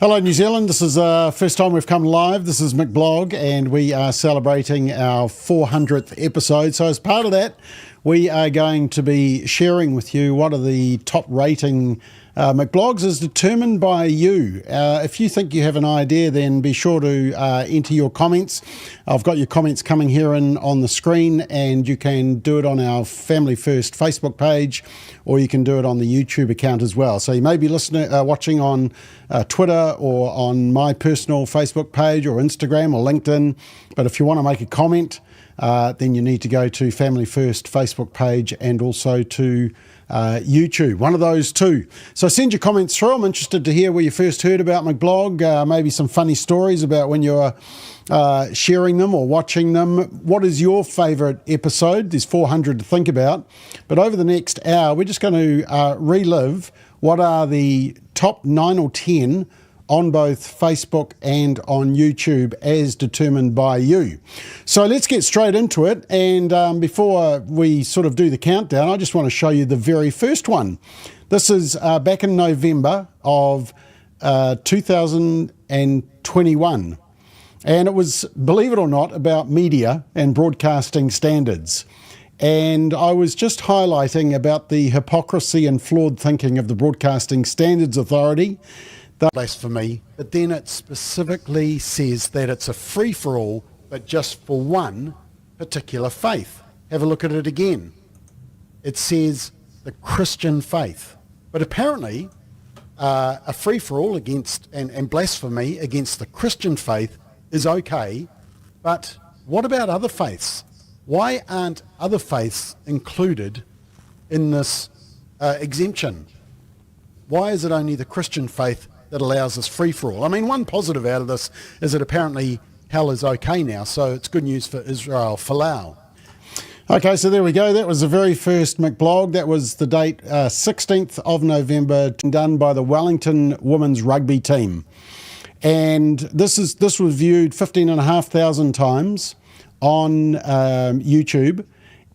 Hello New Zealand, this is the first time we've come live. This is McBlog and we are celebrating our 400th episode. So as part of that, we are going to be sharing with you what are the top rating McBlogs is determined by you. If you think you have an idea, then be sure to enter your comments. I've got your comments coming here on the screen, and you can do it on our Family First Facebook page, or you can do it on the YouTube account as well. So you may be watching on Twitter or on my personal Facebook page or Instagram or LinkedIn, but if you want to make a comment, then you need to go to Family First Facebook page and also to YouTube, one of those two. So send your comments through. I'm interested to hear where you first heard about McBlog, maybe some funny stories about when you're sharing them or watching them. What is your favourite episode? There's 400 to think about. But over the next hour, we're just going to relive what are the top 9 or 10 on both Facebook and on YouTube as determined by you. So let's get straight into it. And before we sort of do the countdown, I just want to show you the very first one. This is back in November of 2021. And it was, believe it or not, about media and broadcasting standards. And I was just highlighting about the hypocrisy and flawed thinking of the Broadcasting Standards Authority. Blasphemy, but then it specifically says that it's a free-for-all, but just for one particular faith. Have a look at it again. It says the Christian faith. But apparently, a free-for-all against and blasphemy against the Christian faith is okay, but what about other faiths? Why aren't other faiths included in this exemption? Why is it only the Christian faith that allows us free-for-all? I mean, one positive out of this is that apparently hell is okay now, so it's good news for Israel, Folau. Okay, so there we go. That was the very first McBlog. That was the date 16th of November, done by the Wellington women's rugby team. And this was viewed 15,500 times on YouTube.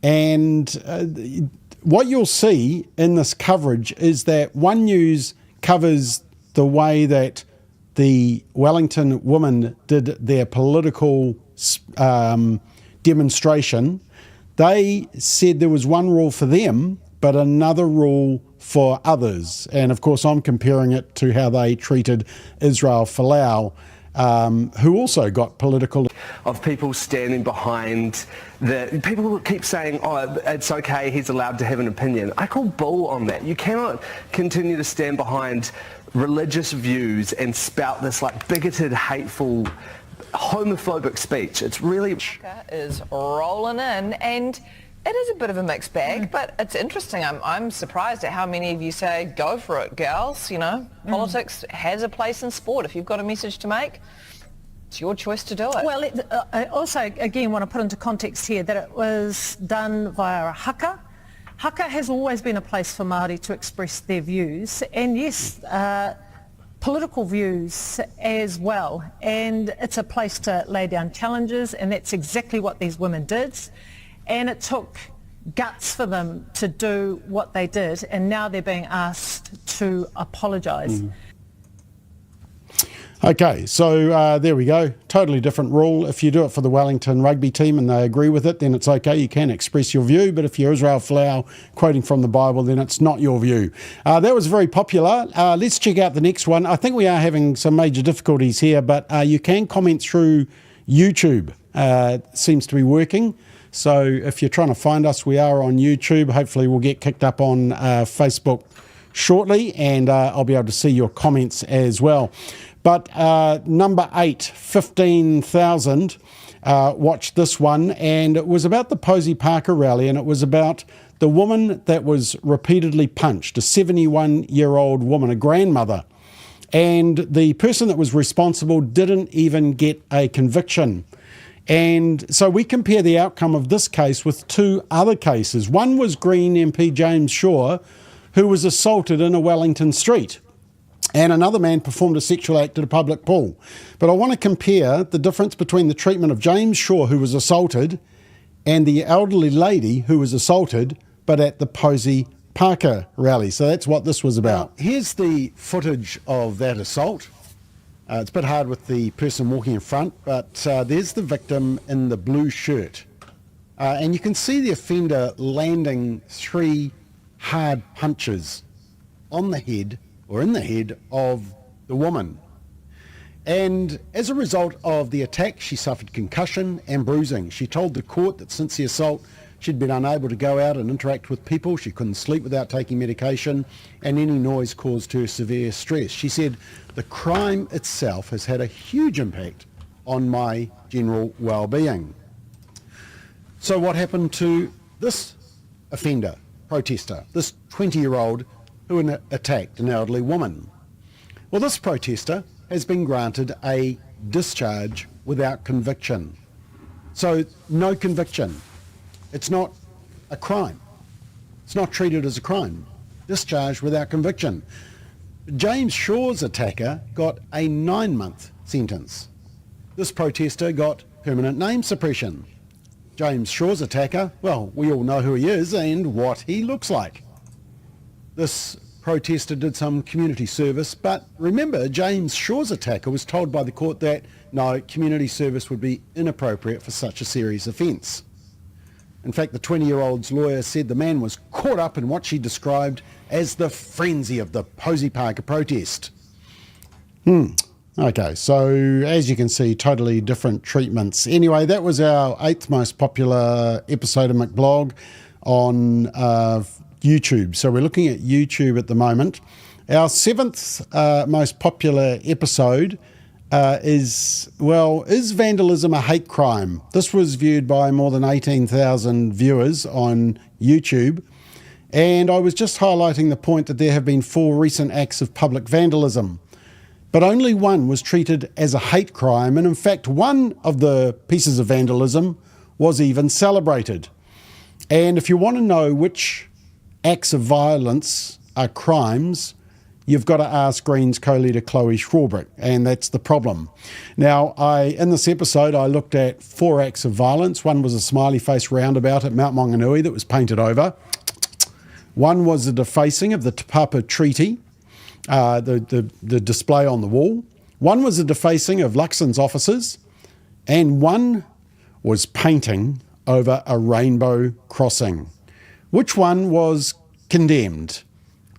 And what you'll see in this coverage is that One News covers the way that the Wellington women did their political demonstration. They said there was one rule for them, but another rule for others. And of course, I'm comparing it to how they treated Israel Folau, who also got political. Of people standing behind people keep saying, oh, it's okay, he's allowed to have an opinion. I call bull on that. You cannot continue to stand behind religious views and spout this like bigoted, hateful, homophobic speech. It's really is rolling in, and it is a bit of a mixed bag, but it's interesting. I'm surprised at how many of you say, go for it, girls. You know, politics has a place in sport. If you've got a message to make, it's your choice to do it. Well, I also, again, want to put into context here that it was done via a haka. Haka has always been a place for Māori to express their views, and yes, political views as well. And it's a place to lay down challenges, and that's exactly what these women did. And it took guts for them to do what they did, and now they're being asked to apologise. Okay, so there we go. Totally different rule. If you do it for the Wellington rugby team and they agree with it, then it's okay. You can express your view. But if you're Israel Folau quoting from the Bible, then it's not your view. That was very popular. Let's check out the next one. I think we are having some major difficulties here, but you can comment through YouTube. Seems to be working. So if you're trying to find us, we are on YouTube. Hopefully we'll get kicked up on Facebook shortly, and I'll be able to see your comments as well. But number 8, 15,000 watched this one, and it was about the Posie Parker rally, and it was about the woman that was repeatedly punched, a 71-year-old woman, a grandmother. And the person that was responsible didn't even get a conviction. And so we compare the outcome of this case with 2 other cases. One was Green MP James Shaw, who was assaulted in a Wellington street. And another man performed a sexual act at a public pool. But I want to compare the difference between the treatment of James Shaw, who was assaulted, and the elderly lady who was assaulted, but at the Posie Parker rally. So that's what this was about. Here's the footage of that assault. It's a bit hard with the person walking in front, but there's the victim in the blue shirt. And you can see the offender landing 3 hard punches on the head, or in the head, of the woman. And as a result of the attack, she suffered concussion and bruising. She told the court that since the assault, she'd been unable to go out and interact with people. She couldn't sleep without taking medication, and any noise caused her severe stress. She said, the crime itself has had a huge impact on my general well-being. So what happened to this offender, protester, this 20-year-old who attacked an elderly woman? Well, this protester has been granted a discharge without conviction. So no conviction. It's not a crime. It's not treated as a crime. Discharged without conviction. James Shaw's attacker got a 9-month sentence. This protester got permanent name suppression. James Shaw's attacker, well, we all know who he is and what he looks like. This protester did some community service, but remember, James Shaw's attacker was told by the court that no, community service would be inappropriate for such a serious offence. In fact, the 20-year-old's lawyer said the man was caught up in what she described as the frenzy of the Posie Parker protest. Okay, so as you can see, totally different treatments. Anyway, that was our 8th most popular episode of McBlog on YouTube. So we're looking at YouTube at the moment. Our 7th most popular episode is vandalism a hate crime? This was viewed by more than 18,000 viewers on YouTube, and I was just highlighting the point that there have been 4 recent acts of public vandalism, but only one was treated as a hate crime, and in fact one of the pieces of vandalism was even celebrated. And if you want to know which acts of violence are crimes, you've got to ask Greens co-leader Chloe Schwarbrick, and that's the problem. Now, in this episode, I looked at 4 acts of violence. One was a smiley face roundabout at Mount Maunganui that was painted over. One was the defacing of the Te Papa Treaty, the display on the wall. One was the defacing of Luxon's offices, and one was painting over a rainbow crossing. Which one was condemned?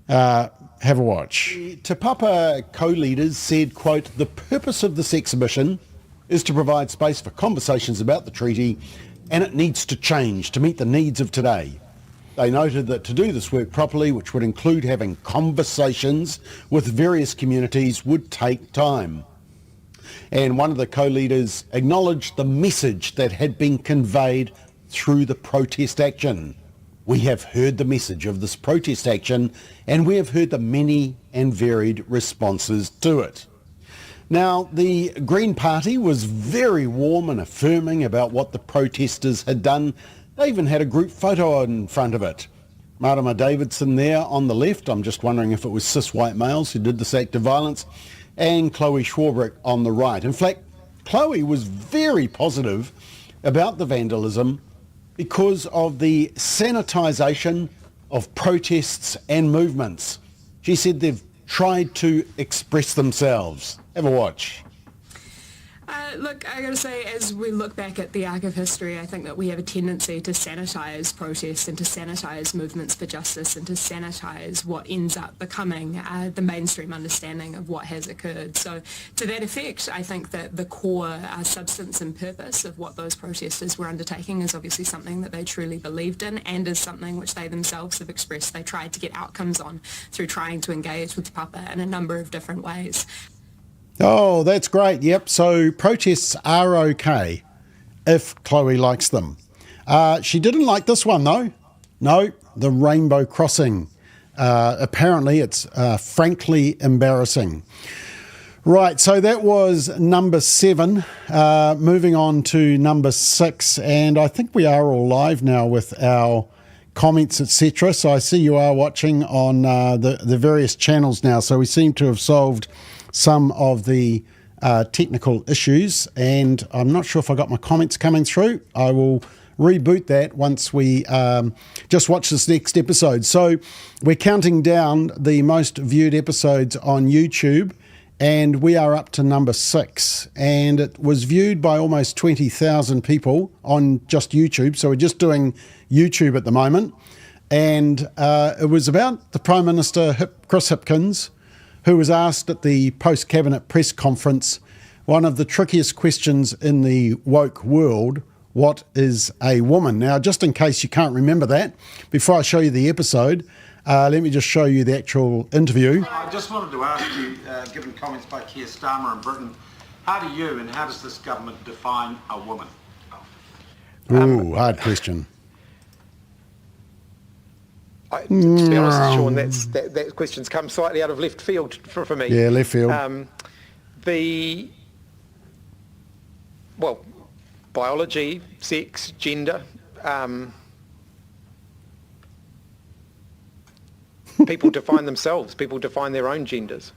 Have a watch. The Te Papa co-leaders said, quote, the purpose of this exhibition is to provide space for conversations about the treaty, and it needs to change to meet the needs of today. They noted that to do this work properly, which would include having conversations with various communities, would take time. And one of the co-leaders acknowledged the message that had been conveyed through the protest action. We have heard the message of this protest action, and we have heard the many and varied responses to it. Now, the Green Party was very warm and affirming about what the protesters had done. They even had a group photo in front of it. Marama Davidson there on the left, I'm just wondering if it was cis white males who did this act of violence, and Chloe Schwarbrick on the right. In fact, Chloe was very positive about the vandalism because of the sanitisation of protests and movements. She said they've tried to express themselves. Have a watch. Look, I gotta say, as we look back at the arc of history, I think that we have a tendency to sanitise protests and to sanitise movements for justice and to sanitise what ends up becoming the mainstream understanding of what has occurred. So to that effect, I think that the core substance and purpose of what those protesters were undertaking is obviously something that they truly believed in and is something which they themselves have expressed they tried to get outcomes on through trying to engage with Papa in a number of different ways. Oh, that's great. Yep. So protests are okay if Chloe likes them. She didn't like this one, though. No, the rainbow crossing. Apparently, it's frankly embarrassing. Right. So that was number 7. Moving on to number 6. And I think we are all live now with our comments, etc. So I see you are watching on the various channels now. So we seem to have solved some of the technical issues, and I'm not sure if I got my comments coming through. I will reboot that once we just watch this next episode. So we're counting down the most viewed episodes on YouTube, and we are up to number 6, and it was viewed by almost 20,000 people on just YouTube. So we're just doing YouTube at the moment, and it was about the Prime Minister, Chris Hipkins, who was asked at the post-cabinet press conference one of the trickiest questions in the woke world: what is a woman? Now, just in case you can't remember that, before I show you the episode, let me just show you the actual interview. I just wanted to ask you, given comments by Keir Starmer in Britain, how do you and how does this government define a woman? Ooh, hard question. To be honest, Sean, that question's come slightly out of left field for me. Yeah, left field. Biology, sex, gender. People define themselves. People define their own genders.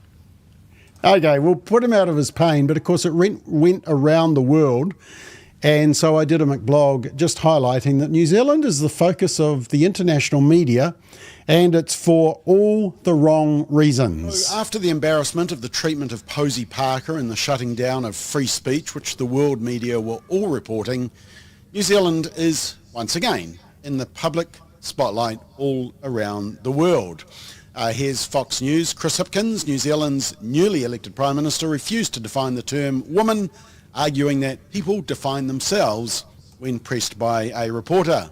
Okay, we'll put him out of his pain, but of course it went around the world. And so I did a McBlog just highlighting that New Zealand is the focus of the international media, and it's for all the wrong reasons. So after the embarrassment of the treatment of Posie Parker and the shutting down of free speech, which the world media were all reporting, New Zealand is once again in the public spotlight all around the world. Here's Fox News. Chris Hipkins, New Zealand's newly elected Prime Minister, refused to define the term woman, arguing that people define themselves when pressed by a reporter.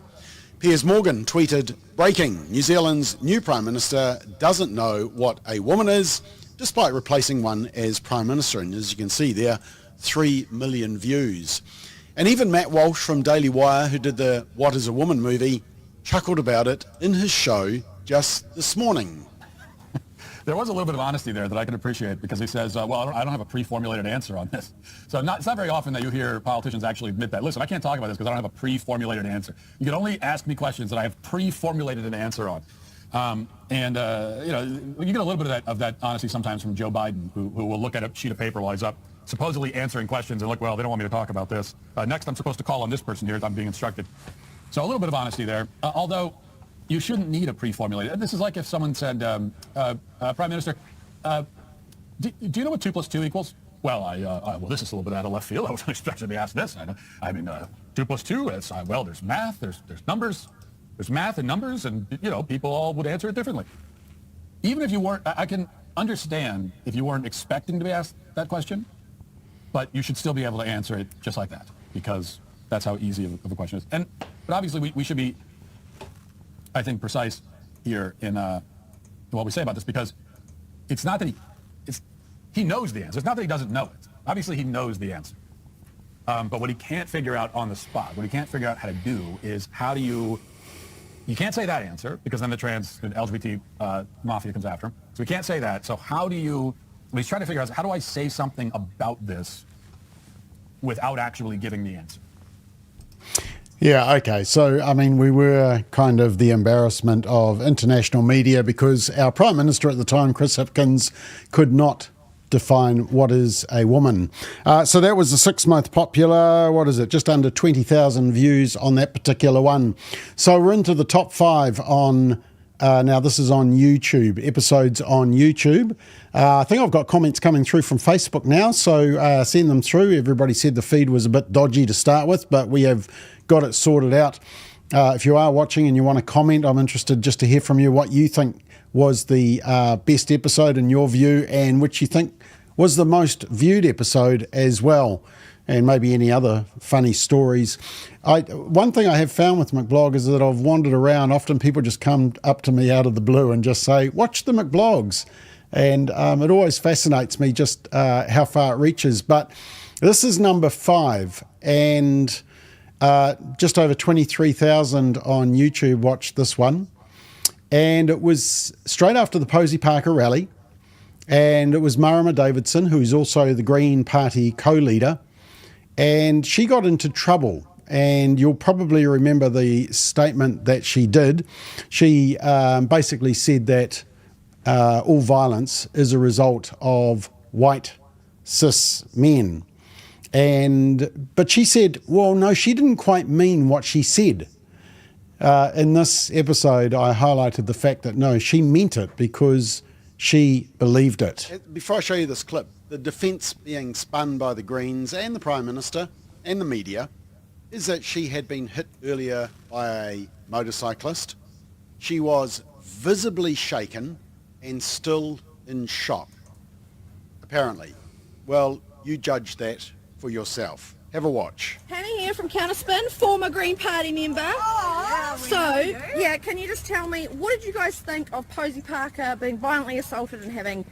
Piers Morgan tweeted, "Breaking, New Zealand's new Prime Minister doesn't know what a woman is, despite replacing one as Prime Minister." And as you can see there, 3 million views. And even Matt Walsh from Daily Wire, who did the What is a Woman movie, chuckled about it in his show just this morning. There was a little bit of honesty there that I can appreciate, because he says, I don't have a pre-formulated answer on this. So it's not very often that you hear politicians actually admit that. Listen, I can't talk about this because I don't have a pre-formulated answer. You can only ask me questions that I have pre-formulated an answer on. You get a little bit of that honesty sometimes from Joe Biden, who will look at a sheet of paper while he's up, supposedly answering questions, and look, well, they don't want me to talk about this. Next, I'm supposed to call on this person here as I'm being instructed. So a little bit of honesty there, although you shouldn't need a pre-formulated. This is like if someone said, Prime Minister, do you know what 2 + 2 equals? Well, this is a little bit out of left field. I wasn't expecting to be asked this. 2 + 2, there's math, there's numbers, there's math and numbers, and, people all would answer it differently. Even if you weren't, I can understand if you weren't expecting to be asked that question, but you should still be able to answer it just like that, because that's how easy of a question is. But obviously we should be, I think, precise here in what we say about this, because it's not that he knows the answer. It's not that he doesn't know it. Obviously, he knows the answer. But what he can't figure out on the spot, what he can't figure out how to do is how do you can't say that answer, because then the trans and LGBT mafia comes after him. So he can't say that. So what he's trying to figure out is, how do I say something about this without actually giving the answer? Yeah, okay. So, we were kind of the embarrassment of international media because our Prime Minister at the time, Chris Hipkins, could not define what is a woman. So that was the 6th most popular, just under 20,000 views on that particular one. So we're into the top 5 on, now this is on YouTube, episodes on YouTube. I think I've got comments coming through from Facebook now, so send them through. Everybody said the feed was a bit dodgy to start with, but we have got it sorted out. If you are watching and you want to comment, I'm interested just to hear from you what you think was the best episode in your view, and which you think was the most viewed episode as well, and maybe any other funny stories. One thing I have found with McBlog is that I've wandered around. Often people just come up to me out of the blue and just say, watch the McBlogs. And it always fascinates me just how far it reaches. But this is number 5, and just over 23,000 on YouTube watched this one. And it was straight after the Posie Parker rally. And it was Marama Davidson, who's also the Green Party co-leader. And she got into trouble. And you'll probably remember the statement that she did. She basically said that all violence is a result of white cis men. But she said, well, no, she didn't quite mean what she said. In this episode, I highlighted the fact that, no, she meant it because she believed it. Before I show you this clip, the defence being spun by the Greens and the Prime Minister and the media is that she had been hit earlier by a motorcyclist. She was visibly shaken and still in shock, apparently. Well, you judge that for yourself. Have a watch. Hannah here from Counterspin, former Green Party member. Can you just tell me, what did you guys think of Posie Parker being violently assaulted and having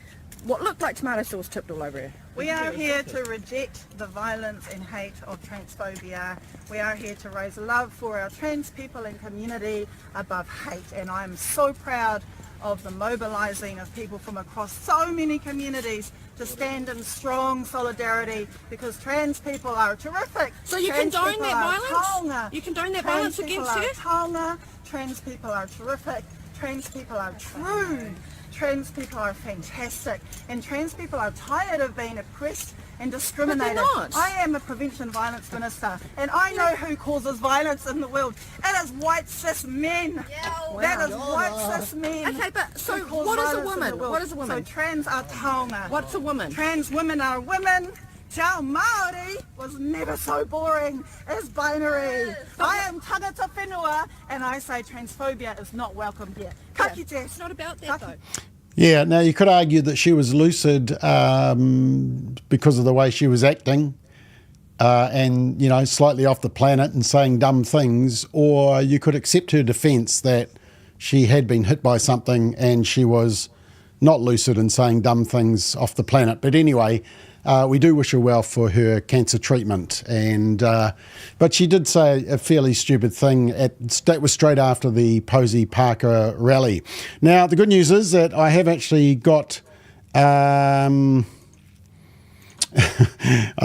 what looked like tomato sauce tipped all over her? We are here to reject the violence and hate of transphobia. We are here to raise love for our trans people and community above hate, and I'm so proud of the mobilising of people from across so many communities to stand in strong solidarity, because trans people are terrific. So you condone that violence? You condone that violence against her? Taonga. Trans people are terrific. Trans people are true. Trans people are fantastic, and trans people are tired of being oppressed and discriminated. But they're not. I am a provincial violence minister, and I know who causes violence in the world. It is white cis men. That is white cis men. Okay, but so what is a woman? What is a woman? So trans are taonga. What's a woman? Trans women are women. Te ao Māori was never so boring as binary. I am tangata whenua, and I say transphobia is not welcome here. Ka kite. It's not about that though. Yeah, now you could argue that she was lucid because of the way she was acting and, slightly off the planet and saying dumb things, or you could accept her defence that she had been hit by something and she was not lucid and saying dumb things off the planet. But anyway, we do wish her well for her cancer treatment. But she did say a fairly stupid thing. That was straight after the Posie Parker rally. Now, the good news is that I have actually got... I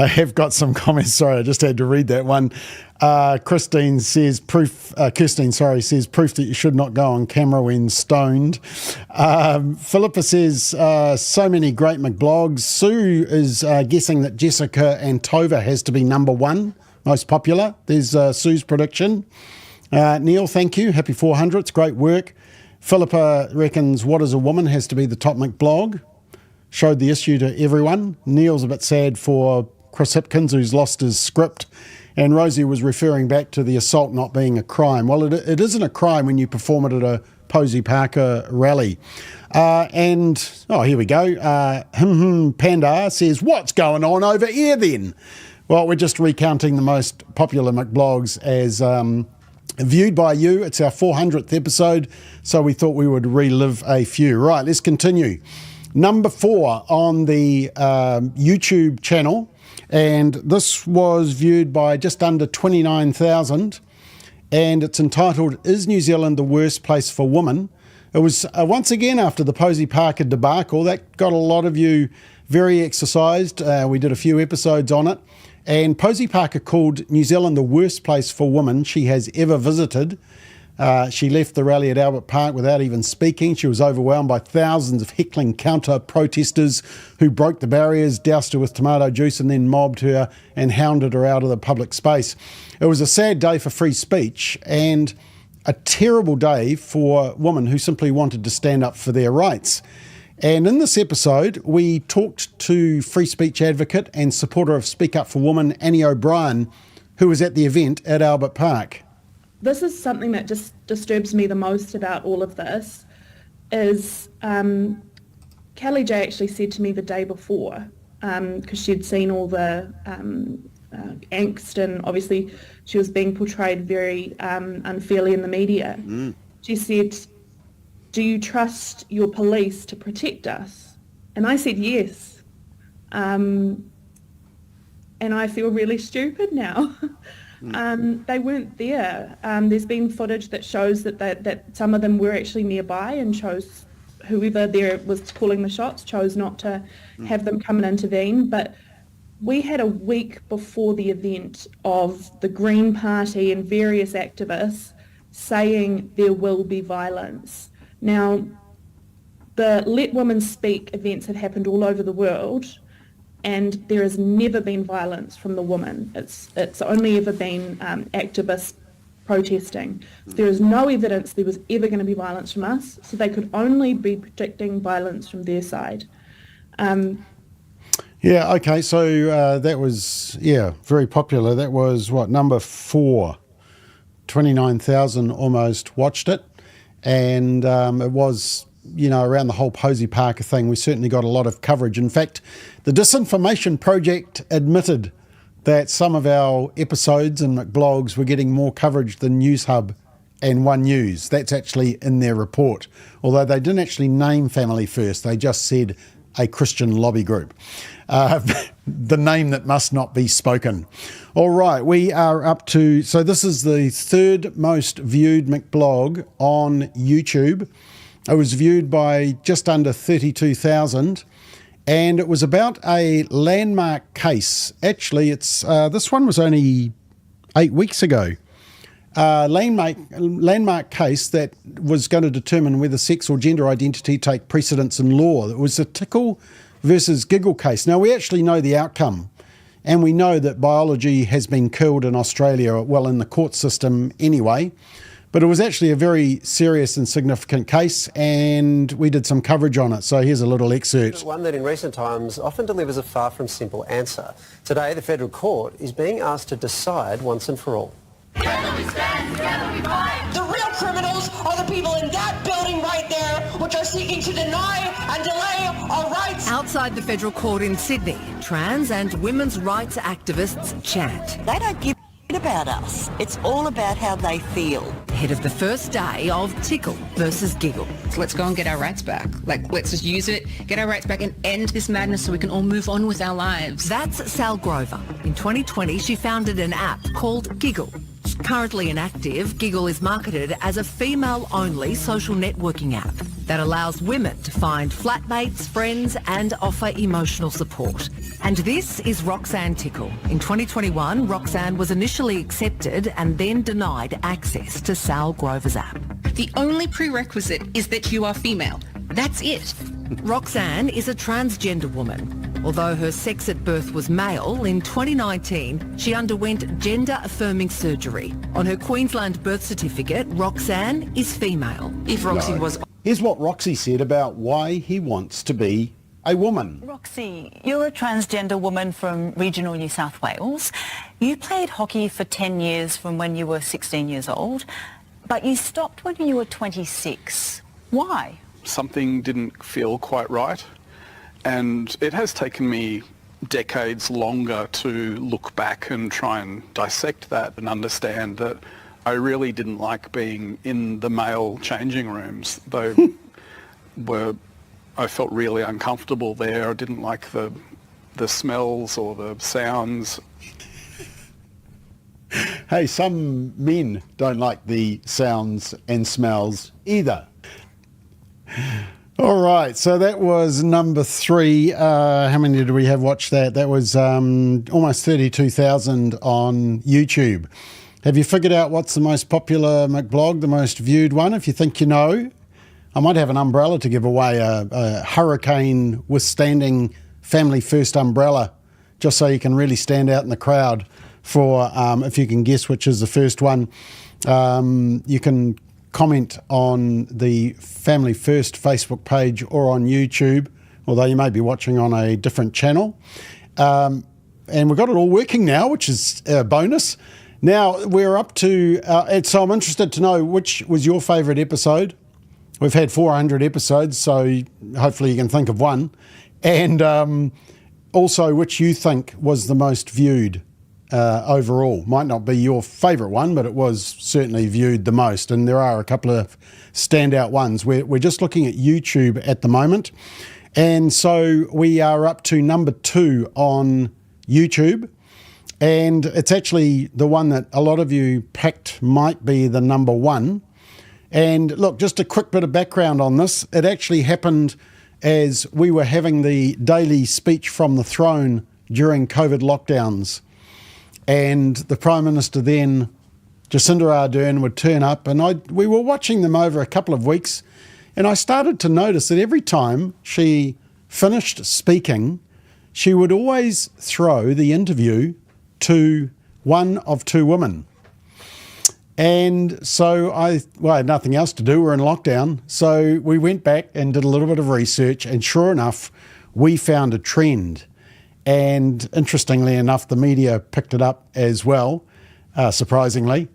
have got some comments. Sorry, I just had to read that one. Kirsten says proof that you should not go on camera when stoned. Philippa says so many great McBlogs. Sue is guessing that Jessica and Tova has to be number one, most popular. There's Sue's prediction. Neil, thank you. Happy 400s. Great work. Philippa reckons What is a Woman has to be the top McBlog. Showed the issue to everyone. Neil's a bit sad for Chris Hipkins, who's lost his script. And Rosie was referring back to the assault not being a crime. Well, it isn't a crime when you perform it at a Posie Parker rally. Here we go. Panda says, what's going on over here then? Well, we're just recounting the most popular McBlogs as viewed by you. It's our 400th episode, so we thought we would relive a few. Right, let's continue. Number 4 on the YouTube channel, and this was viewed by just under 29,000, and it's entitled, Is New Zealand the Worst Place for Women? It was once again after the Posie Parker debacle. That got a lot of you very exercised. We did a few episodes on it, and Posie Parker called New Zealand the worst place for women she has ever visited. She left the rally at Albert Park without even speaking. She was overwhelmed by thousands of heckling counter-protesters who broke the barriers, doused her with tomato juice and then mobbed her and hounded her out of the public space. It was a sad day for free speech and a terrible day for women who simply wanted to stand up for their rights. And in this episode, we talked to free speech advocate and supporter of Speak Up for Women, Annie O'Brien, who was at the event at Albert Park. This is something that just disturbs me the most about all of this is Kelly J actually said to me the day before, because she'd seen all the angst, and obviously she was being portrayed very unfairly in the media. She said, do you trust your police to protect us? And I said yes. And I feel really stupid now. They weren't there. There's been footage that shows that some of them were actually nearby, and shows whoever there was calling the shots chose not to have them come and intervene. But we had a week before the event of the Green Party and various activists saying there will be violence. Now, the Let Women Speak events had happened all over the world, and there has never been violence from the women. It's only ever been activists protesting. So there is no evidence there was ever going to be violence from us, so they could only be predicting violence from their side. Yeah, okay, so that was, very popular. That was, number 4. 29,000 almost watched it. And it was, around the whole Posie Parker thing, we certainly got a lot of coverage. In fact, the Disinformation Project admitted that some of our episodes and McBlogs were getting more coverage than News Hub and One News. That's actually in their report. Although they didn't actually name Family First, they just said a Christian lobby group. The name that must not be spoken. All right, we are up to, so this is the 3rd most viewed McBlog on YouTube. It was viewed by just under 32,000, and it was about a landmark case. Actually, it's this one was only 8 weeks ago. Landmark case that was going to determine whether sex or gender identity take precedence in law. It was a Tickle versus Giggle case. Now, we actually know the outcome, and we know that biology has been killed in Australia, well, in the court system anyway, but it was actually a very serious and significant case, and we did some coverage on it. So here's a little excerpt. One that in recent times often delivers a far from simple answer. Today, the federal court is being asked to decide once and for all. Together we stand, together we fight. The real criminals are the people in that building right there, which are seeking to deny and delay our rights. Outside the federal court in Sydney, trans and women's rights activists chant. They don't give a about us. It's all about how they feel. Ahead of the first day of Tickle versus Giggle. So let's go and get our rights back. Let's just use it, get our rights back and end this madness so we can all move on with our lives. That's Sal Grover. In 2020, she founded an app called Giggle. Currently inactive, Giggle is marketed as a female-only social networking app that allows women to find flatmates, friends and offer emotional support. And this is Roxanne Tickle. In 2021, Roxanne was initially accepted and then denied access to Sal Grover's app. The only prerequisite is that you are female. That's it. Roxanne is a transgender woman. Although her sex at birth was male, in 2019 she underwent gender-affirming surgery. On her Queensland birth certificate, Roxanne is female. If Roxy was... Here's what Roxy said about why he wants to be a woman. Roxy, you're a transgender woman from regional New South Wales. You played hockey for 10 years from when you were 16 years old, but you stopped when you were 26. Why? Something didn't feel quite right. And it has taken me decades longer to look back and try and dissect that and understand that I really didn't like being in the male changing rooms. They I felt really uncomfortable there. I didn't like the smells or the sounds. Hey, some men don't like the sounds and smells either. All right, so that was number 3. How many did we have watch that? That was almost 32,000 on YouTube. Have you figured out what's the most popular McBlog, the most viewed one? If you think you know, I might have an umbrella to give away, a hurricane withstanding Family First umbrella, just so you can really stand out in the crowd for, if you can guess which is the first one. You can comment on the Family First Facebook page or on YouTube, although you may be watching on a different channel. And we've got it all working now, which is a bonus. Now we're up to, so I'm interested to know which was your favourite episode. We've had 400 episodes, so hopefully you can think of one. And also which you think was the most viewed overall. Might not be your favourite one, but it was certainly viewed the most. And there are a couple of standout ones. We're just looking at YouTube at the moment. And so we are up to number 2 on YouTube. And it's actually the one that a lot of you picked might be the number 1. And look, just a quick bit of background on this. It actually happened as we were having the daily speech from the throne during COVID lockdowns. And the Prime Minister then, Jacinda Ardern, would turn up, and we were watching them over a couple of weeks, and I started to notice that every time she finished speaking, she would always throw the interview to one of 2 women. And so I had nothing else to do. We're in lockdown. So we went back and did a little bit of research, and sure enough, we found a trend. And interestingly enough, the media picked it up as well, surprisingly.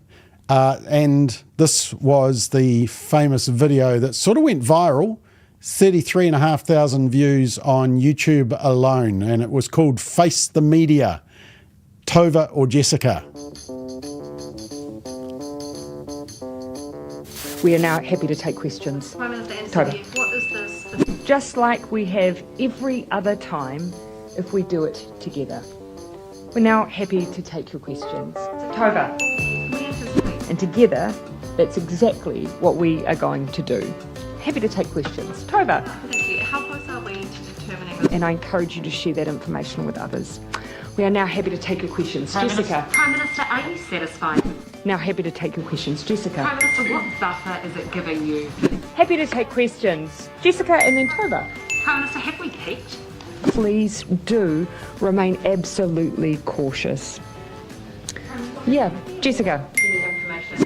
And this was the famous video that sort of went viral, 33,500 views on YouTube alone, and it was called Face the Media, Tova or Jessica. We are now happy to take questions. Prime Minister Tova. Anthony, what is this? Just like we have every other time if we do it together. We're now happy to take your questions. Tova. And together, that's exactly what we are going to do. Happy to take questions. Tova. Thank you. How close are we to determining... And I encourage you to share that information with others. We are now happy to take your questions. Jessica. Prime Minister, are you satisfied? Now happy to take your questions. Jessica. Prime Minister, what buffer is it giving you? Happy to take questions. Jessica and then Tova. Prime Minister, have we peaked? Please do remain absolutely cautious. Yeah, Jessica.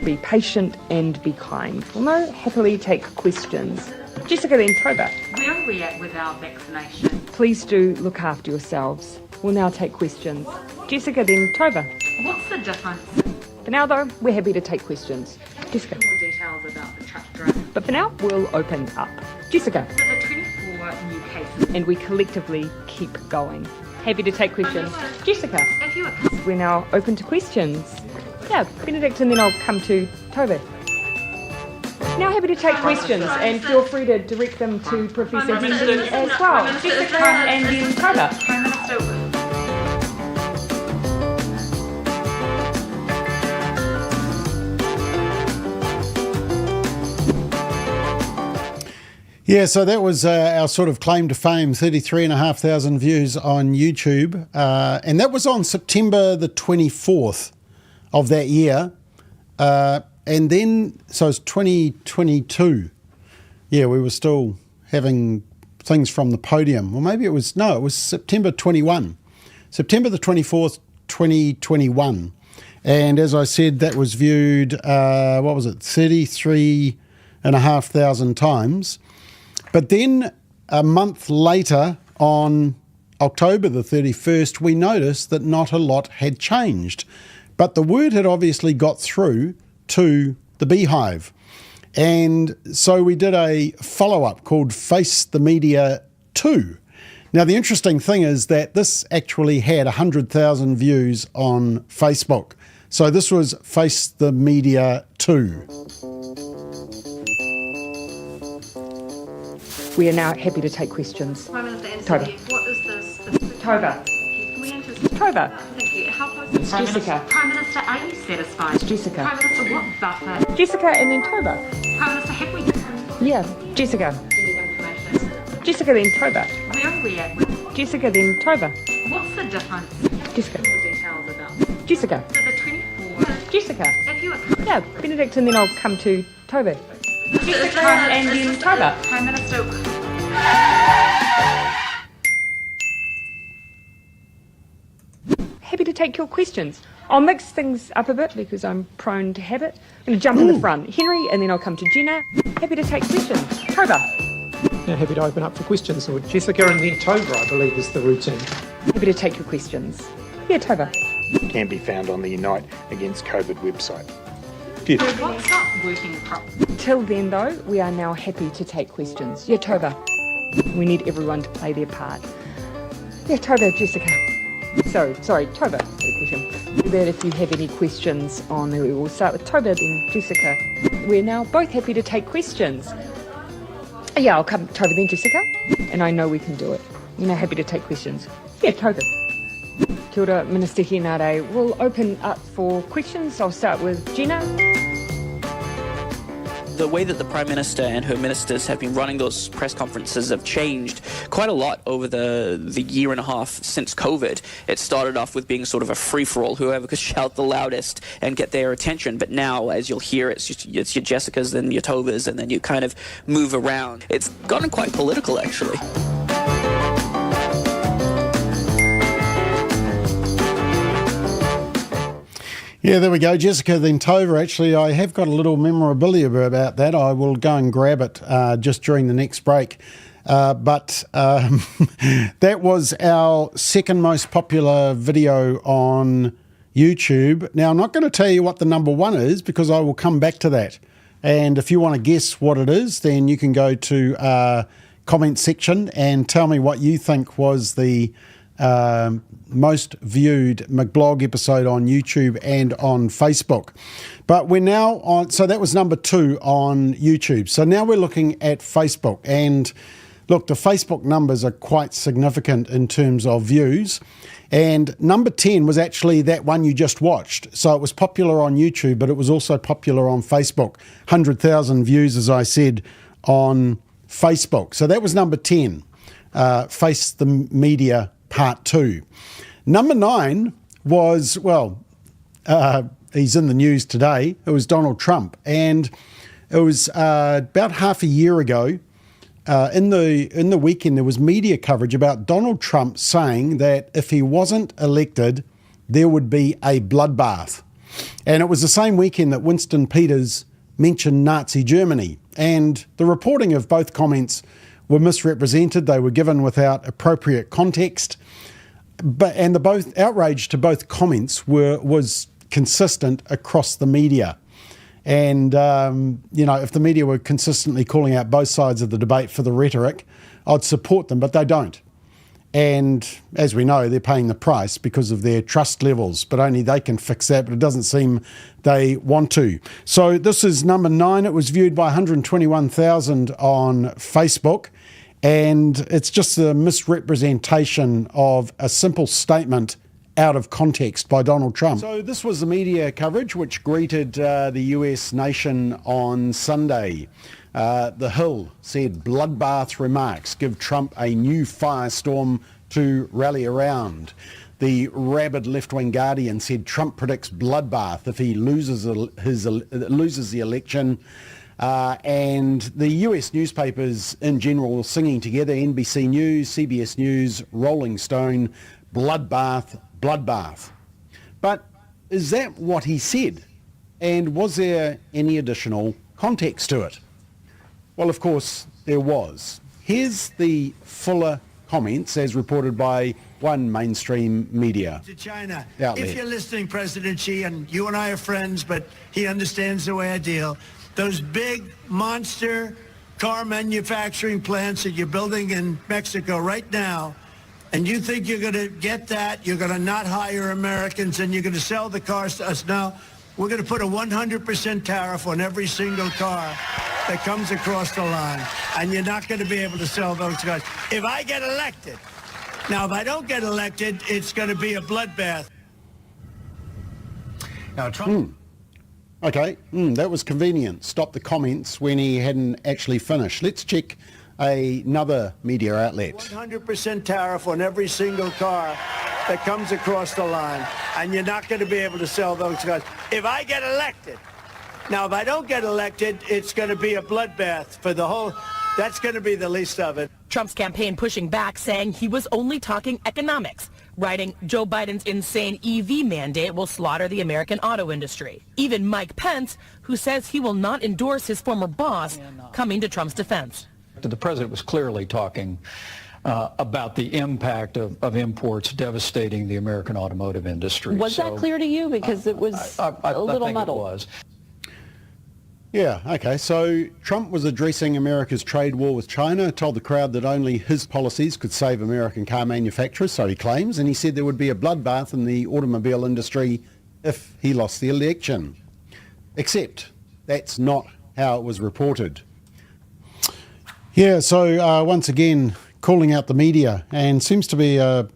Be patient and be kind. We'll now happily take questions. Jessica then Tova. Where are we at with our vaccination? Please do look after yourselves. We'll now take questions. Jessica then Tova. What's the difference? For now though, we're happy to take questions. Jessica. More details about the truck driver. But for now, we'll open up. Jessica. So the 24 new cases. And we collectively keep going. Happy to take questions. Jessica. If you were... We're now open to questions. Yeah, Benedict, and then I'll come to Tova. Now happy to take questions, and feel free to direct them to Professor Henry as well. Jessica and then Tova. Prime Minister... Yeah, so that was our sort of claim to fame, 33,500 views on YouTube. And that was on September the 24th of that year. And then, so it's 2022. Yeah, we were still having things from the podium. Well, maybe it was September 21. September the 24th, 2021. And as I said, that was viewed, 33,500 times. But then a month later, on October the 31st, we noticed that not a lot had changed. But the word had obviously got through to the Beehive. And so we did a follow-up called Face the Media 2. Now, the interesting thing is that this actually had 100,000 views on Facebook. So this was Face the Media 2. We are now happy to take questions. Prime Minister Tova. Anthony, what is this? Tova. Can we anticipate... Tova. Thank you. How close... It's Jessica. Prime Minister, are you satisfied? Jessica. Prime Minister, what buffer... Jessica and then Tova. Prime Minister, have we... Yeah, Jessica. Jessica then Tova. Where are we at with... Jessica then Tova. What's the difference? Jessica. More details about... Jessica. So the 24... Jessica. If you were... Yeah, Benedict, and then I'll come to Tova. Jessica and then Tova. Prime Minister... Happy to take your questions. I'll mix things up a bit because I'm prone to habit. I'm going to jump in the front. Henry, and then I'll come to Jenna. Happy to take questions. Tova. Now happy to open up for questions. So Jessica and then Tova, I believe, is the routine. Happy to take your questions. Yeah, Tova. Can be found on the Unite Against COVID website. So what's not working properly? Till then, though, we are now happy to take questions. Yeah, Tova. We need everyone to play their part. Yeah, Tova, Jessica. Sorry, Tova. That if you have any questions on there, we will start with Tova, then Jessica. We're now both happy to take questions. Yeah, I'll come Tova, then Jessica, and I know we can do it. You're now happy to take questions. Yeah, Tova. Kia ora, Minister Henare. We'll open up for questions. I'll start with Jenna. The way that the Prime Minister and her ministers have been running those press conferences have changed quite a lot over the year and a half since COVID. It started off with being sort of a free-for-all, whoever could shout the loudest and get their attention. But now, as you'll hear, it's your Jessicas and your Tovas, and then you kind of move around. It's gotten quite political, actually. Yeah, there we go. Jessica then Tova. Actually, I have got a little memorabilia about that. I will go and grab it just during the next break. But that was our second most popular video on YouTube. Now, I'm not going to tell you what the number one is because I will come back to that. And if you want to guess what it is, then you can go to comment section and tell me what you think was the most viewed McBlog episode on YouTube and on Facebook. But we're now on, so that was number 2 on YouTube. So now we're looking at Facebook. And look, the Facebook numbers are quite significant in terms of views. And number 10 was actually that one you just watched. So it was popular on YouTube, but it was also popular on Facebook. 100,000 views, as I said, on Facebook. So that was number 10, Face the Media Part 2. Number 9 was, well, he's in the news today. It was Donald Trump. And it was about half a year ago, in the weekend, there was media coverage about Donald Trump saying that if he wasn't elected, there would be a bloodbath. And it was the same weekend that Winston Peters mentioned Nazi Germany. And the reporting of both comments were misrepresented. They were given without appropriate context. And the both outrage to both comments was consistent across the media. And, you know, if the media were consistently calling out both sides of the debate for the rhetoric, I'd support them, but they don't. And as we know, they're paying the price because of their trust levels, but only they can fix that, but it doesn't seem they want to. So this is number 9. It was viewed by 121,000 on Facebook, and it's just a misrepresentation of a simple statement out of context by Donald Trump. So this was the media coverage which greeted the US nation on Sunday. The Hill said bloodbath remarks give Trump a new firestorm to rally around. The rabid left-wing Guardian said Trump predicts bloodbath if he loses the election. And the US newspapers in general singing together, NBC News, CBS News, Rolling Stone, bloodbath, bloodbath. But is that what he said? And was there any additional context to it? Well, of course, there was. Here's the fuller comments as reported by one mainstream media to China. outlet. If you're listening, President Xi, and you and I are friends, but he understands the way I deal, those big monster car manufacturing plants that you're building in Mexico right now, and you think you're going to get that, you're going to not hire Americans, and you're going to sell the cars to us now, we're going to put a 100% tariff on every single car that comes across the line, and you're not going to be able to sell those cars. If I get elected, now if I don't get elected, it's going to be a bloodbath. Now, Trump... Okay, that was convenient. Stop the comments when he hadn't actually finished. Let's check another media outlet. 100% tariff on every single car that comes across the line, and you're not going to be able to sell those cars. If I get elected, now if I don't get elected, it's going to be a bloodbath for the whole, that's going to be the least of it. Trump's campaign pushing back, saying he was only talking economics, writing Joe Biden's insane EV mandate will slaughter the American auto industry. Even Mike Pence, who says he will not endorse his former boss, coming to Trump's defense. The president was clearly talking about the impact of imports devastating the American automotive industry. Was that clear to you? Because it was a little muddled. It was. Yeah, okay, so Trump was addressing America's trade war with China, told the crowd that only his policies could save American car manufacturers, so he claims, and he said there would be a bloodbath in the automobile industry if he lost the election. Except that's not how it was reported. Yeah, so once again, calling out the media, and seems to be a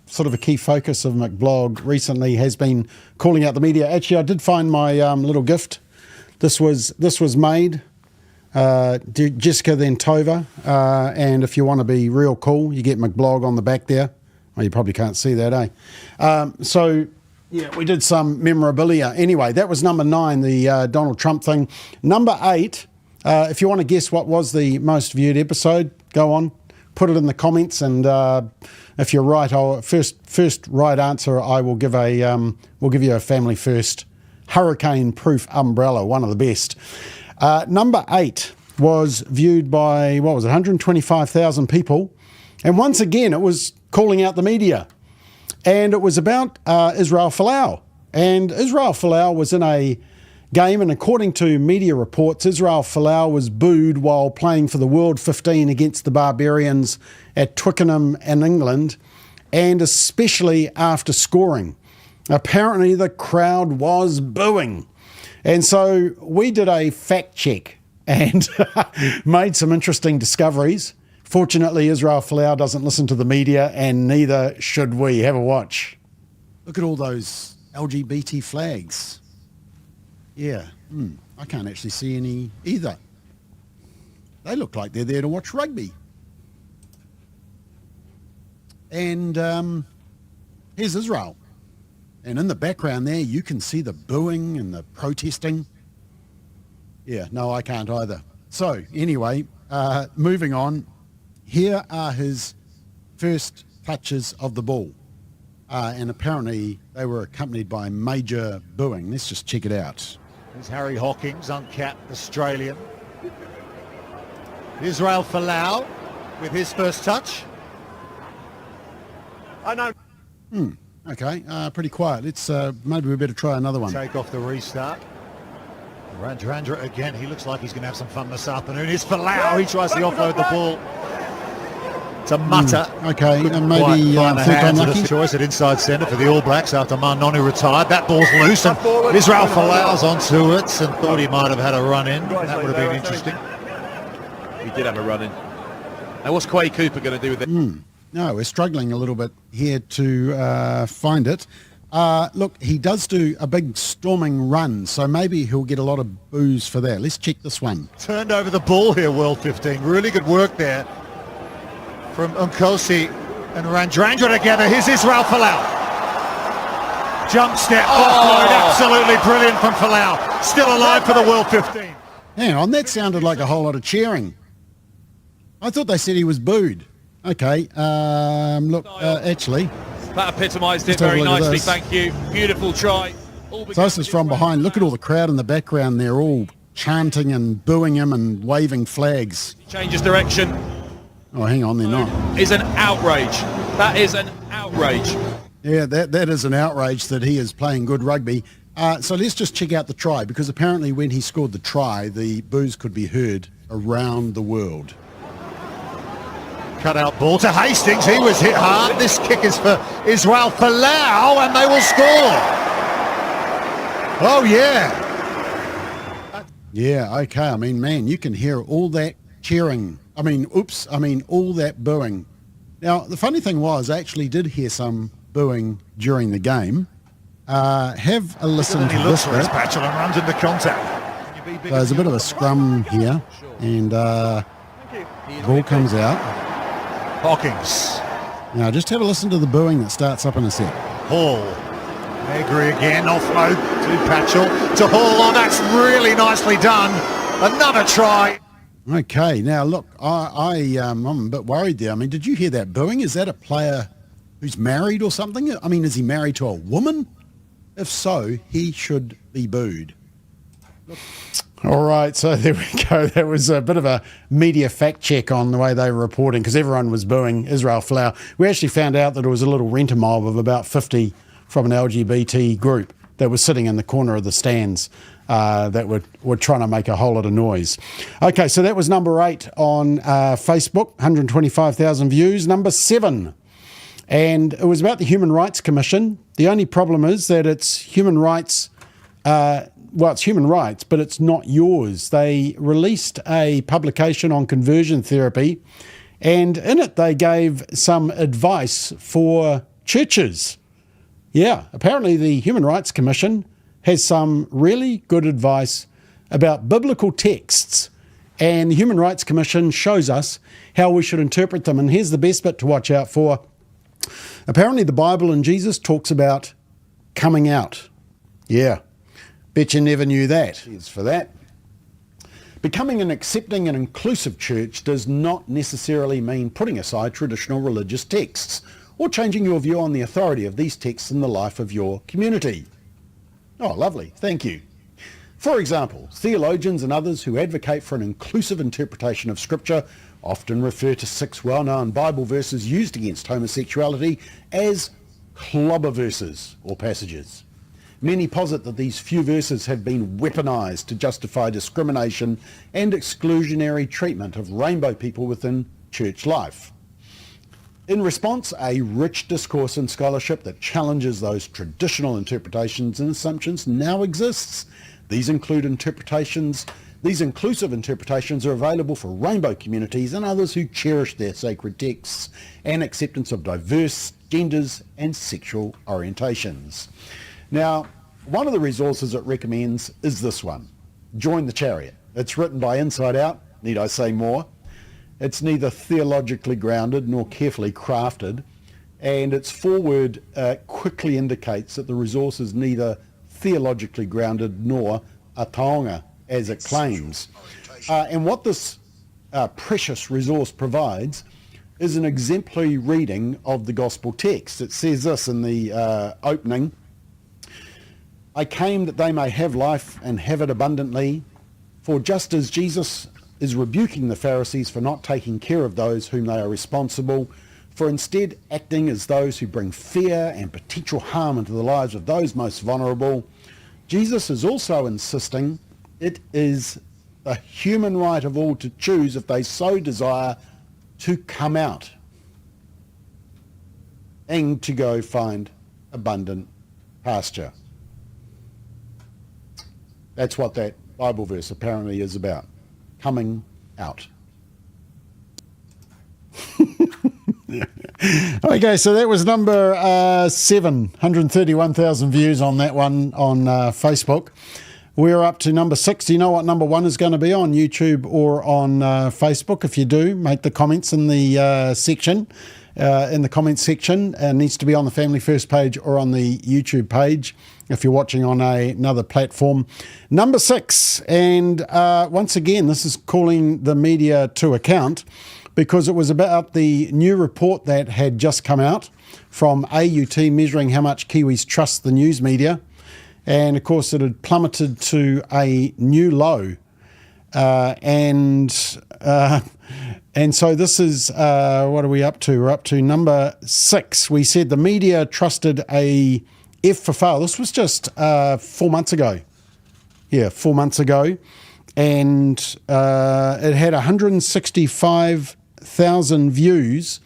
sort of a key focus of McBlog recently has been calling out the media. Actually, I did find my little gift. This was made, Jessica then Tova, and if you want to be real cool, you get McBlog on the back there. Well, you probably can't see that, eh? So, yeah, we did some memorabilia. Anyway, that was number 9, the Donald Trump thing. Number 8, if you want to guess what was the most viewed episode, go on, put it in the comments, and if you're right, first right answer, I will give we'll give you a Family First hurricane-proof umbrella, one of the best. Number 8 was viewed by, 125,000 people. And once again, it was calling out the media. And it was about Israel Folau. And Israel Folau was in a game, and according to media reports, Israel Folau was booed while playing for the World 15 against the Barbarians at Twickenham in England, and especially after scoring. Apparently the crowd was booing. And so we did a fact check and made some interesting discoveries. Fortunately, Israel Folau doesn't listen to the media, and neither should we. Have a watch. Look at all those LGBT flags. Yeah, I can't actually see any either. They look like they're there to watch rugby. And here's Israel. And in the background there, you can see the booing and the protesting. Yeah, no, I can't either. So anyway, moving on. Here are his first touches of the ball. And apparently they were accompanied by major booing. Let's just check it out. There's Harry Hawkins, uncapped Australian. Israel Folau with his first touch. I know. Okay, pretty quiet. Let's maybe we better try another one. Take off the restart. Randrandra again. He looks like he's going to have some fun this afternoon. Here's Folau. He tries to offload the ball. It's a mutter. Okay, and maybe find the hands unlucky. of the choice at inside centre for the All Blacks after Marnoni retired. That ball's loose, and Israel Folau's onto it and thought he might have had a run in. That would have been interesting. He did have a run in. Now, what's Quay Cooper going to do with it? No, we're struggling a little bit here to find it. Look, he does do a big storming run, so maybe he'll get a lot of boos for that. Let's check this one. Turned over the ball here, World 15. Really good work there from Nkosi and Randrandra together. Here's Israel Folau. Jump step, offload, absolutely brilliant from Folau. Still alive for the World 15. Hang on, that sounded like a whole lot of cheering. I thought they said he was booed. Okay, look, actually. That epitomised it very nicely, thank you. Beautiful try. So this is from behind. Look at all the crowd in the background. They're all chanting and booing him and waving flags. Changes direction. Oh, hang on, they're not. Is an outrage. That is an outrage. Yeah, that is an outrage that he is playing good rugby. So let's just check out the try, because apparently when he scored the try, the boos could be heard around the world. Cut out ball to Hastings. He was hit hard. This kick is for Israel Folau, and they will score. Oh, yeah. Yeah, okay. I mean, man, you can hear all that cheering. All that booing. Now, the funny thing was, I actually did hear some booing during the game. Have a listen to this bit. Patchell and runs into contact. So there's a bit of a scrum here, and the ball comes out. Hawkins. Now, just have a listen to the booing that starts up in a sec. Hall. Negri again, offload to Patchell. To Hall. Oh, that's really nicely done. Another try. Okay, now look, I'm a bit worried there. I mean, did you hear that booing? Is that a player who's married or something? I mean, is he married to a woman? If so, he should be booed. Look. All right, so there we go. That was a bit of a media fact check on the way they were reporting, because everyone was booing Israel Folau. We actually found out that it was a little renter mob of about 50 from an LGBT group that was sitting in the corner of the stands that were trying to make a whole lot of noise. Okay, so that was number 8 on Facebook, 125,000 views. Number 7, and it was about the Human Rights Commission. The only problem is that it's human rights. It's human rights, but it's not yours. They released a publication on conversion therapy, and in it they gave some advice for churches. Yeah, apparently the Human Rights Commission has some really good advice about biblical texts, and the Human Rights Commission shows us how we should interpret them. And here's the best bit to watch out for. Apparently the Bible and Jesus talks about coming out. Yeah. Bet you never knew that. Here's for that. Becoming an accepting and inclusive church does not necessarily mean putting aside traditional religious texts or changing your view on the authority of these texts in the life of your community. Oh, lovely. Thank you. For example, theologians and others who advocate for an inclusive interpretation of Scripture often refer to 6 well-known Bible verses used against homosexuality as clobber verses or passages. Many posit that these few verses have been weaponized to justify discrimination and exclusionary treatment of rainbow people within church life. In response, a rich discourse in scholarship that challenges those traditional interpretations and assumptions now exists. These inclusive interpretations are available for rainbow communities and others who cherish their sacred texts and acceptance of diverse genders and sexual orientations. Now, one of the resources it recommends is this one, Join the Chariot. It's written by Inside Out, need I say more? It's neither theologically grounded nor carefully crafted, and its foreword quickly indicates that the resource is neither theologically grounded nor a taonga, as it claims. And what this precious resource provides is an exemplary reading of the gospel text. It says this in the opening, I came that they may have life and have it abundantly, for just as Jesus is rebuking the Pharisees for not taking care of those whom they are responsible, for instead acting as those who bring fear and potential harm into the lives of those most vulnerable, Jesus is also insisting it is the human right of all to choose, if they so desire, to come out and to go find abundant pasture. That's what that Bible verse apparently is about. Coming out. Okay, so that was number 7, 131,000 views on that one on Facebook. We're up to number 6. Do you know what number 1 is going to be on YouTube or on Facebook? If you do, make the comments in the section. In the comments section. It needs to be on the Family First page or on the YouTube page if you're watching on another platform. Number 6, and once again, this is calling the media to account because it was about the new report that had just come out from AUT measuring how much Kiwis trust the news media. And of course, it had plummeted to a new low. And so this is, what are we up to? We're up to number 6. We said the media trusted a F for fail. This was just 4 months ago. Yeah, 4 months ago. And it had 165,000 views.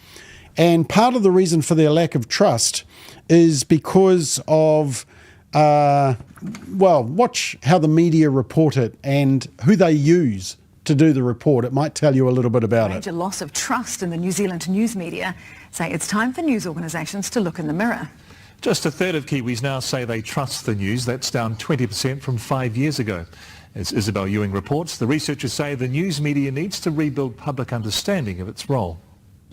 And part of the reason for their lack of trust is because of, watch how the media report it and who they use to do the report. It might tell you a little bit about it. Major loss of trust in the New Zealand news media say it's time for news organisations to look in the mirror. Just a third of Kiwis now say they trust the news. That's down 20% from 5 years ago. As Isabel Ewing reports, the researchers say the news media needs to rebuild public understanding of its role.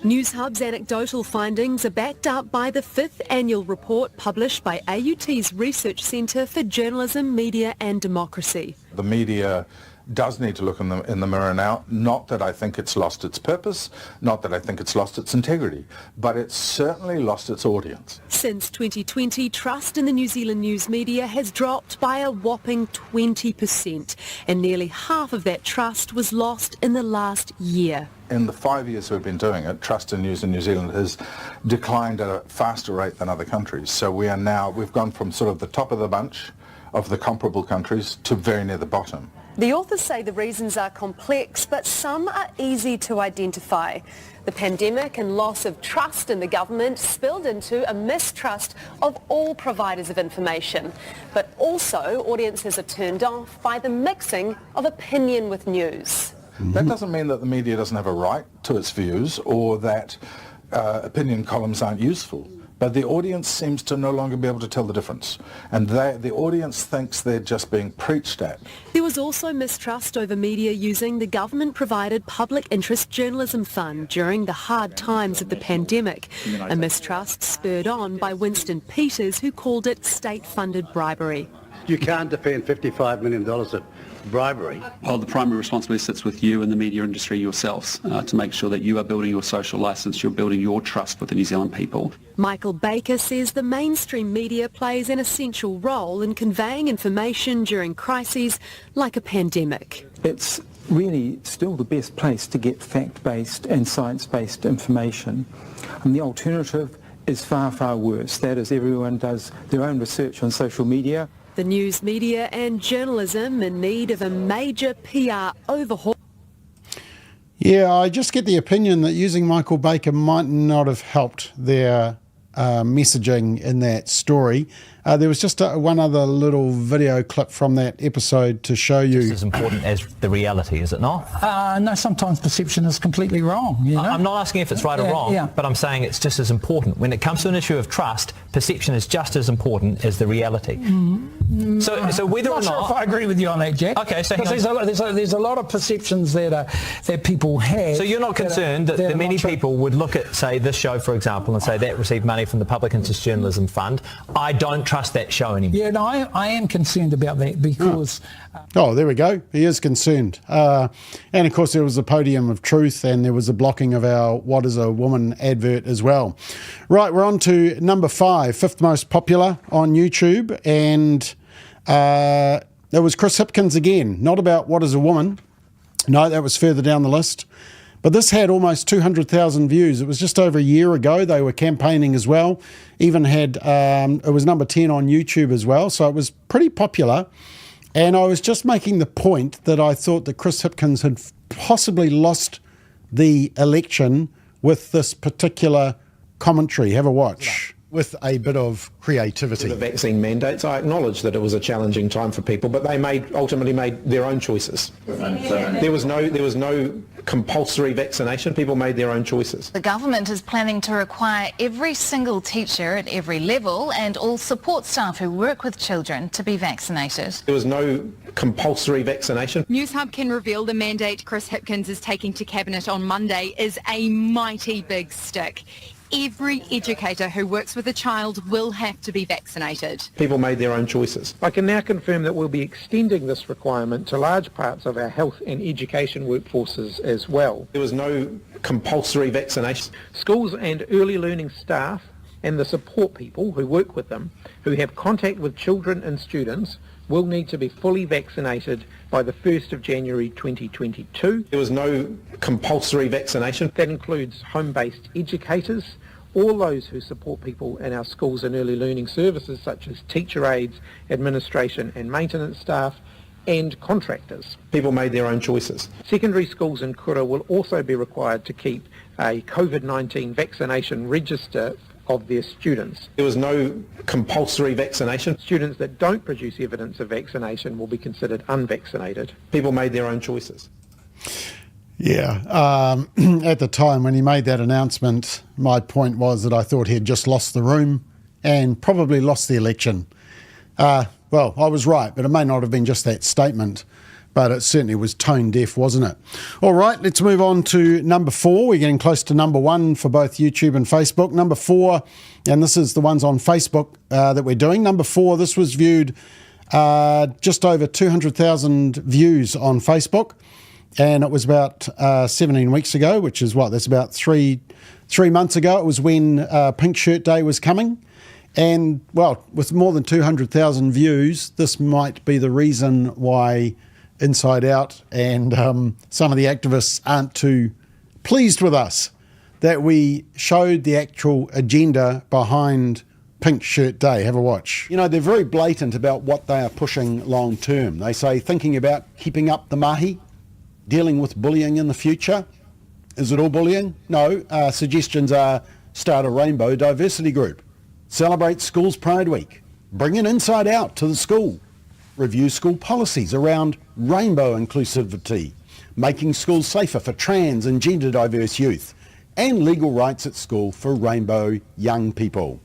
NewsHub's anecdotal findings are backed up by the 5th annual report published by AUT's Research Centre for Journalism, Media and Democracy. The media does need to look in the mirror now. Not that I think it's lost its purpose, not that I think it's lost its integrity, but it's certainly lost its audience. Since 2020, trust in the New Zealand news media has dropped by a whopping 20%, and nearly half of that trust was lost in the last year. In the 5 years we've been doing it, trust in news in New Zealand has declined at a faster rate than other countries. So we've gone from sort of the top of the bunch of the comparable countries to very near the bottom. The authors say the reasons are complex, but some are easy to identify. The pandemic and loss of trust in the government spilled into a mistrust of all providers of information. But also, audiences are turned off by the mixing of opinion with news. That doesn't mean that the media doesn't have a right to its views or that opinion columns aren't useful. But the audience seems to no longer be able to tell the difference. And the audience thinks they're just being preached at. There was also mistrust over media using the government-provided public interest journalism fund during the hard times of the pandemic, a mistrust spurred on by Winston Peters, who called it state-funded bribery. You can't defend $55 million of bribery. Well, the primary responsibility sits with you and the media industry yourselves to make sure that you are building your social licence, you're building your trust with the New Zealand people. Michael Baker says the mainstream media plays an essential role in conveying information during crises like a pandemic. It's really still the best place to get fact-based and science-based information. And the alternative is far, far worse. That is, everyone does their own research on social media. The news media and journalism in need of a major PR overhaul. Yeah, I just get the opinion that using Michael Baker might not have helped their messaging in that story. There was just one other little video clip from that episode to show you. Just as important as the reality, is it not? No, sometimes perception is completely wrong. You know? I'm not asking if it's right or wrong, but I'm saying it's just as important. When it comes to an issue of trust, perception is just as important as the reality. So whether or not... I'm not sure if I agree with you on that, Jack. Okay, so there's a lot of perceptions that people have. So you're not concerned that many people would look at, say, this show, for example, and say that received money from the Public Interest Journalism Fund. I don't trust that show anymore. Yeah, no, I am concerned about that because... Oh, there we go. He is concerned. And of course there was a podium of truth and there was a blocking of our What is a Woman advert as well. Right, we're on to number 5, 5th most popular on YouTube, and it was Chris Hipkins again. Not about What is a Woman. No, that was further down the list. But this had almost 200,000 views. It was just over a year ago. They were campaigning as well. Even had, it was number 10 on YouTube as well. So it was pretty popular. And I was just making the point that I thought that Chris Hipkins had possibly lost the election with this particular commentary. Have a watch. With a bit of creativity. The vaccine mandates, I acknowledge that it was a challenging time for people, but they ultimately made their own choices. There was no compulsory vaccination. People made their own choices. The government is planning to require every single teacher at every level and all support staff who work with children to be vaccinated. There was no compulsory vaccination. Newshub can reveal the mandate Chris Hipkins is taking to Cabinet on Monday is a mighty big stick. Every educator who works with a child will have to be vaccinated. People made their own choices. I can now confirm that we'll be extending this requirement to large parts of our health and education workforces as well. There was no compulsory vaccination. Schools and early learning staff and the support people who work with them, who have contact with children and students, will need to be fully vaccinated by the 1st of January 2022. There was no compulsory vaccination. That includes home-based educators, all those who support people in our schools and early learning services such as teacher aides, administration and maintenance staff, and contractors. People made their own choices. Secondary schools in Kura will also be required to keep a COVID-19 vaccination register of their students. There was no compulsory vaccination. Students that don't produce evidence of vaccination will be considered unvaccinated. People made their own choices. Yeah, at the time when he made that announcement, my point was that I thought he had just lost the room and probably lost the election. Well, I was right, but it may not have been just that statement, but it certainly was tone deaf, wasn't it? All right, let's move on to number 4. We're getting close to number 1 for both YouTube and Facebook. Number 4, and this is the ones on Facebook that we're doing. Number 4, this was viewed just over 200,000 views on Facebook, and it was about 17 weeks ago, which is what? That's about three months ago. It was when Pink Shirt Day was coming. And, well, with more than 200,000 views, this might be the reason why Inside Out and some of the activists aren't too pleased with us, that we showed the actual agenda behind Pink Shirt Day. Have a watch. You know, they're very blatant about what they are pushing long term. They say thinking about keeping up the mahi, dealing with bullying in the future. Is it all bullying? No. Suggestions are start a rainbow diversity group, celebrate Schools Pride Week, bring an Inside Out to the school, review school policies around rainbow inclusivity, making schools safer for trans and gender diverse youth, and legal rights at school for rainbow young people.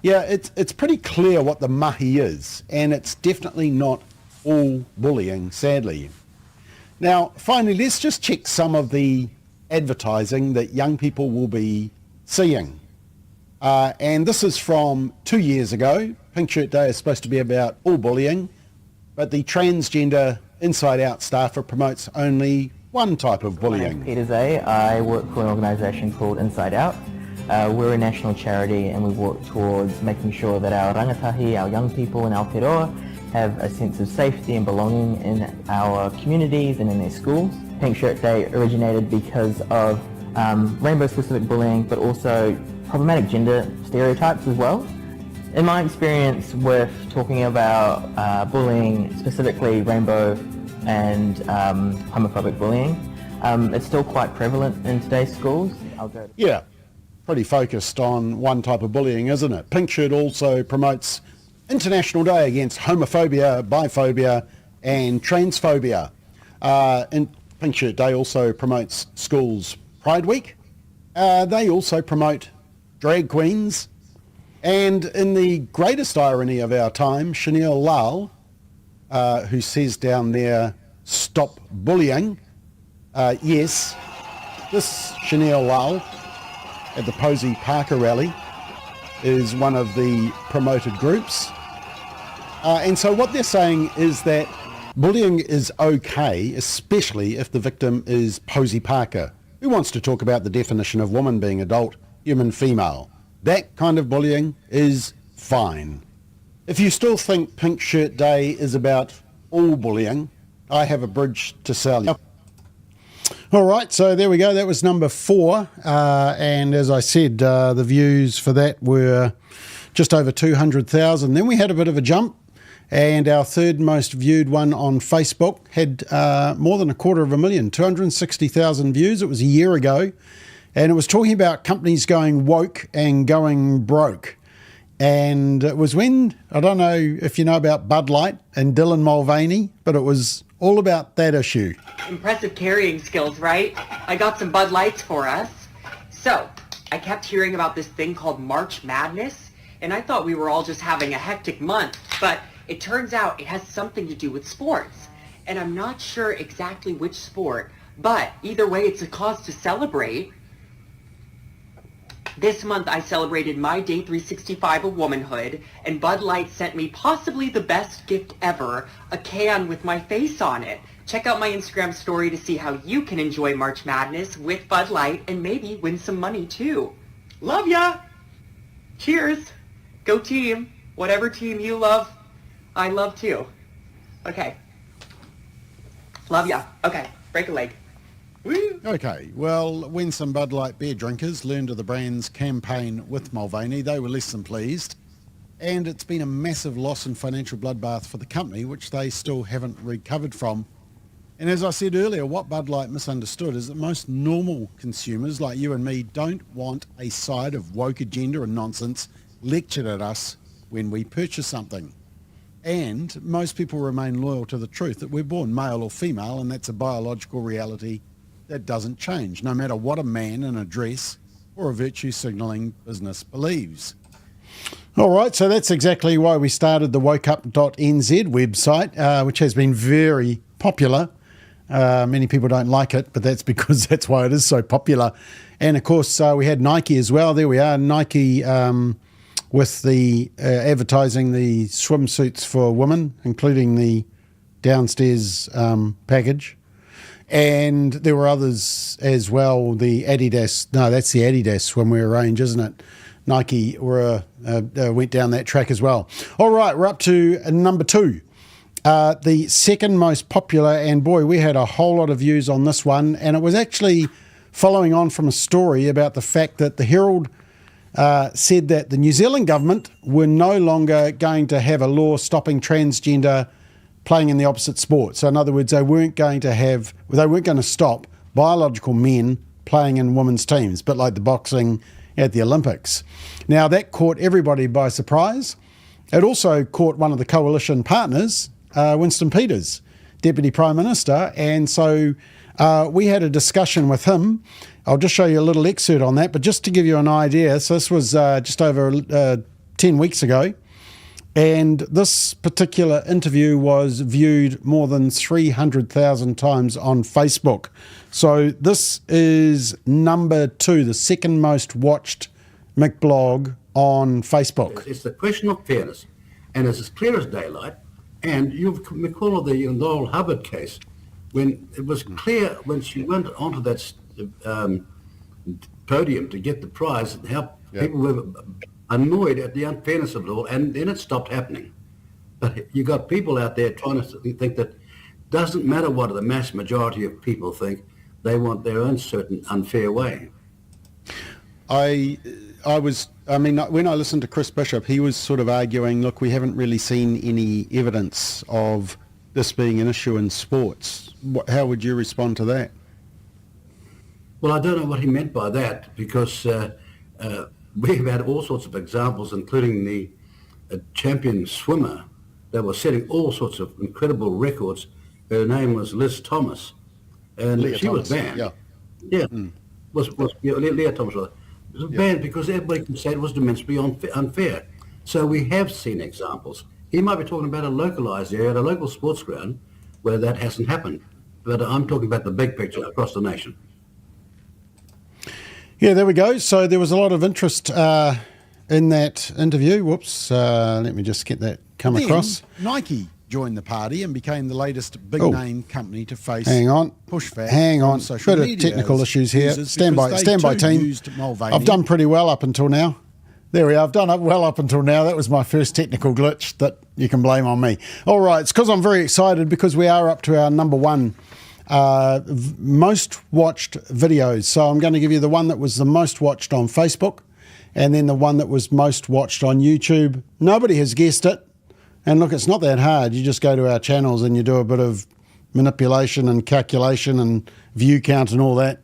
Yeah, it's pretty clear what the mahi is, and it's definitely not all bullying, sadly. Now, finally, let's just check some of the advertising that young people will be seeing. And this is from 2 years ago, Pink Shirt Day is supposed to be about all bullying, but the Transgender Inside Out staffer promotes only one type of bullying. My name's Peter Zay. I work for an organisation called Inside Out. We're a national charity and we work towards making sure that our rangatahi, our young people in Aotearoa, have a sense of safety and belonging in our communities and in their schools. Pink Shirt Day originated because of rainbow-specific bullying, but also problematic gender stereotypes as well. In my experience with talking about bullying, specifically rainbow and homophobic bullying, it's still quite prevalent in today's schools. Yeah, pretty focused on one type of bullying, isn't it? Pink Shirt also promotes International Day against homophobia, biphobia and transphobia. Pink Shirt Day also promotes schools Pride Week. They also promote drag queens. And in the greatest irony of our time, Chanel Lal, who says down there, stop bullying. Yes, this Chanel Lal at the Posie Parker rally is one of the promoted groups. And so what they're saying is that bullying is okay, especially if the victim is Posie Parker, who wants to talk about the definition of woman being adult, human, female. That kind of bullying is fine. If you still think Pink Shirt Day is about all bullying, I have a bridge to sell you. All right, so there we go. That was number 4. And as I said, the views for that were just over 200,000. Then we had a bit of a jump, and our third most viewed one on Facebook had more than 250,000, 260,000 views. It was a year ago, and it was talking about companies going woke and going broke. And it was when, I don't know if you know about Bud Light and Dylan Mulvaney, but it was all about that issue. Impressive carrying skills, right? I got some Bud Lights for us. So, I kept hearing about this thing called March Madness, and I thought we were all just having a hectic month, but it turns out it has something to do with sports. And I'm not sure exactly which sport, but either way, it's a cause to celebrate. This month I celebrated my day 365 of womanhood, and Bud Light sent me possibly the best gift ever, a can with my face on it. Check out my Instagram story to see how you can enjoy March Madness with Bud Light and maybe win some money too. Love ya! Cheers! Go team! Whatever team you love, I love too. Okay. Love ya. Okay, break a leg. Woo. Okay, well, when some Bud Light beer drinkers learned of the brand's campaign with Mulvaney, they were less than pleased. And it's been a massive loss and financial bloodbath for the company, which they still haven't recovered from. And as I said earlier, what Bud Light misunderstood is that most normal consumers like you and me don't want a side of woke agenda and nonsense lectured at us when we purchase something. And most people remain loyal to the truth that we're born male or female, and that's a biological reality that doesn't change, no matter what a man in a dress or a virtue signalling business believes. All right, so that's exactly why we started the wokeup.nz website, which has been very popular. Many people don't like it, but that's because that's why it is so popular. And of course, we had Nike as well. There we are, Nike with the advertising the swimsuits for women, including the downstairs package. And there were others as well, the Adidas, no, that's the Adidas swimwear range, isn't it? Nike went down that track as well. All right, we're up to number 2. The second most popular, and boy, we had a whole lot of views on this one, and it was actually following on from a story about the fact that the Herald said that the New Zealand government were no longer going to have a law stopping transgender playing in the opposite sport. So in other words, they weren't going to stop biological men playing in women's teams, but like the boxing at the Olympics. Now that caught everybody by surprise. It also caught one of the coalition partners, Winston Peters, Deputy Prime Minister, and so we had a discussion with him. I'll just show you a little excerpt on that, but just to give you an idea, so this was just over 10 weeks ago, and this particular interview was viewed more than 300,000 times on Facebook. So this is number 2, the second most watched McBlog on Facebook. It's the question of fairness. and it's as clear as daylight. And you recall the Laurel Hubbard case, when it was clear when she went onto that podium to get the prize, and how people were annoyed at the unfairness of it all, and then it stopped happening. But you got people out there trying to think that doesn't matter what the mass majority of people think, they want their own certain unfair way. When I listened to Chris Bishop, he was sort of arguing, look, we haven't really seen any evidence of this being an issue in sports. How would you respond to that? Well, I don't know what he meant by that, because we've had all sorts of examples, including the champion swimmer that was setting all sorts of incredible records. Her name was Liz Thomas, and she was banned. Leah Thomas, rather. It was banned because everybody can say it was immensely unfair. So we have seen examples. He might be talking about a localised area at a local sports ground where that hasn't happened. But I'm talking about the big picture across the nation. Yeah, there we go. So there was a lot of interest in that interview. Whoops, let me just get that come across. Nike joined the party and became the latest big-name company to face pushback. Hang on, bit of technical issues here. Stand by, team. I've done pretty well up until now. There we are. I've done well up until now. That was my first technical glitch that you can blame on me. All right, it's because I'm very excited because we are up to our number one most watched videos. So I'm going to give you the one that was the most watched on Facebook and then the one that was most watched on YouTube. Nobody has guessed it. And look, it's not that hard. You just go to our channels and you do a bit of manipulation and calculation and view count and all that.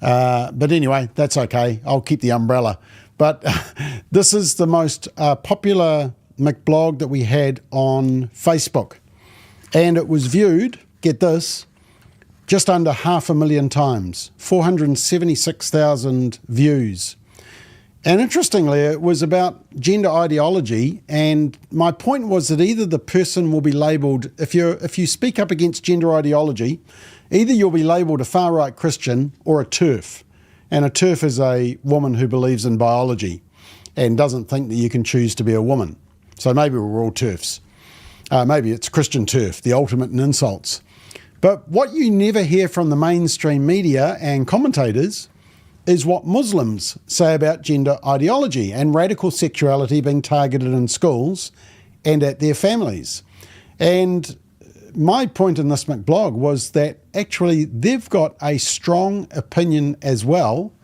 But anyway, that's okay. I'll keep the umbrella. But this is the most popular McBlog that we had on Facebook. And it was viewed, get this, just under 500,000 times, 476,000 views. And interestingly, it was about gender ideology, and my point was that either the person will be labelled, if you speak up against gender ideology, either you'll be labelled a far-right Christian or a TERF. And a TERF is a woman who believes in biology and doesn't think that you can choose to be a woman. So maybe we're all TERFs. Maybe it's Christian TERF, the ultimate in insults. But what you never hear from the mainstream media and commentators is what Muslims say about gender ideology and radical sexuality being targeted in schools and at their families. And my point in this McBlog was that actually they've got a strong opinion as well,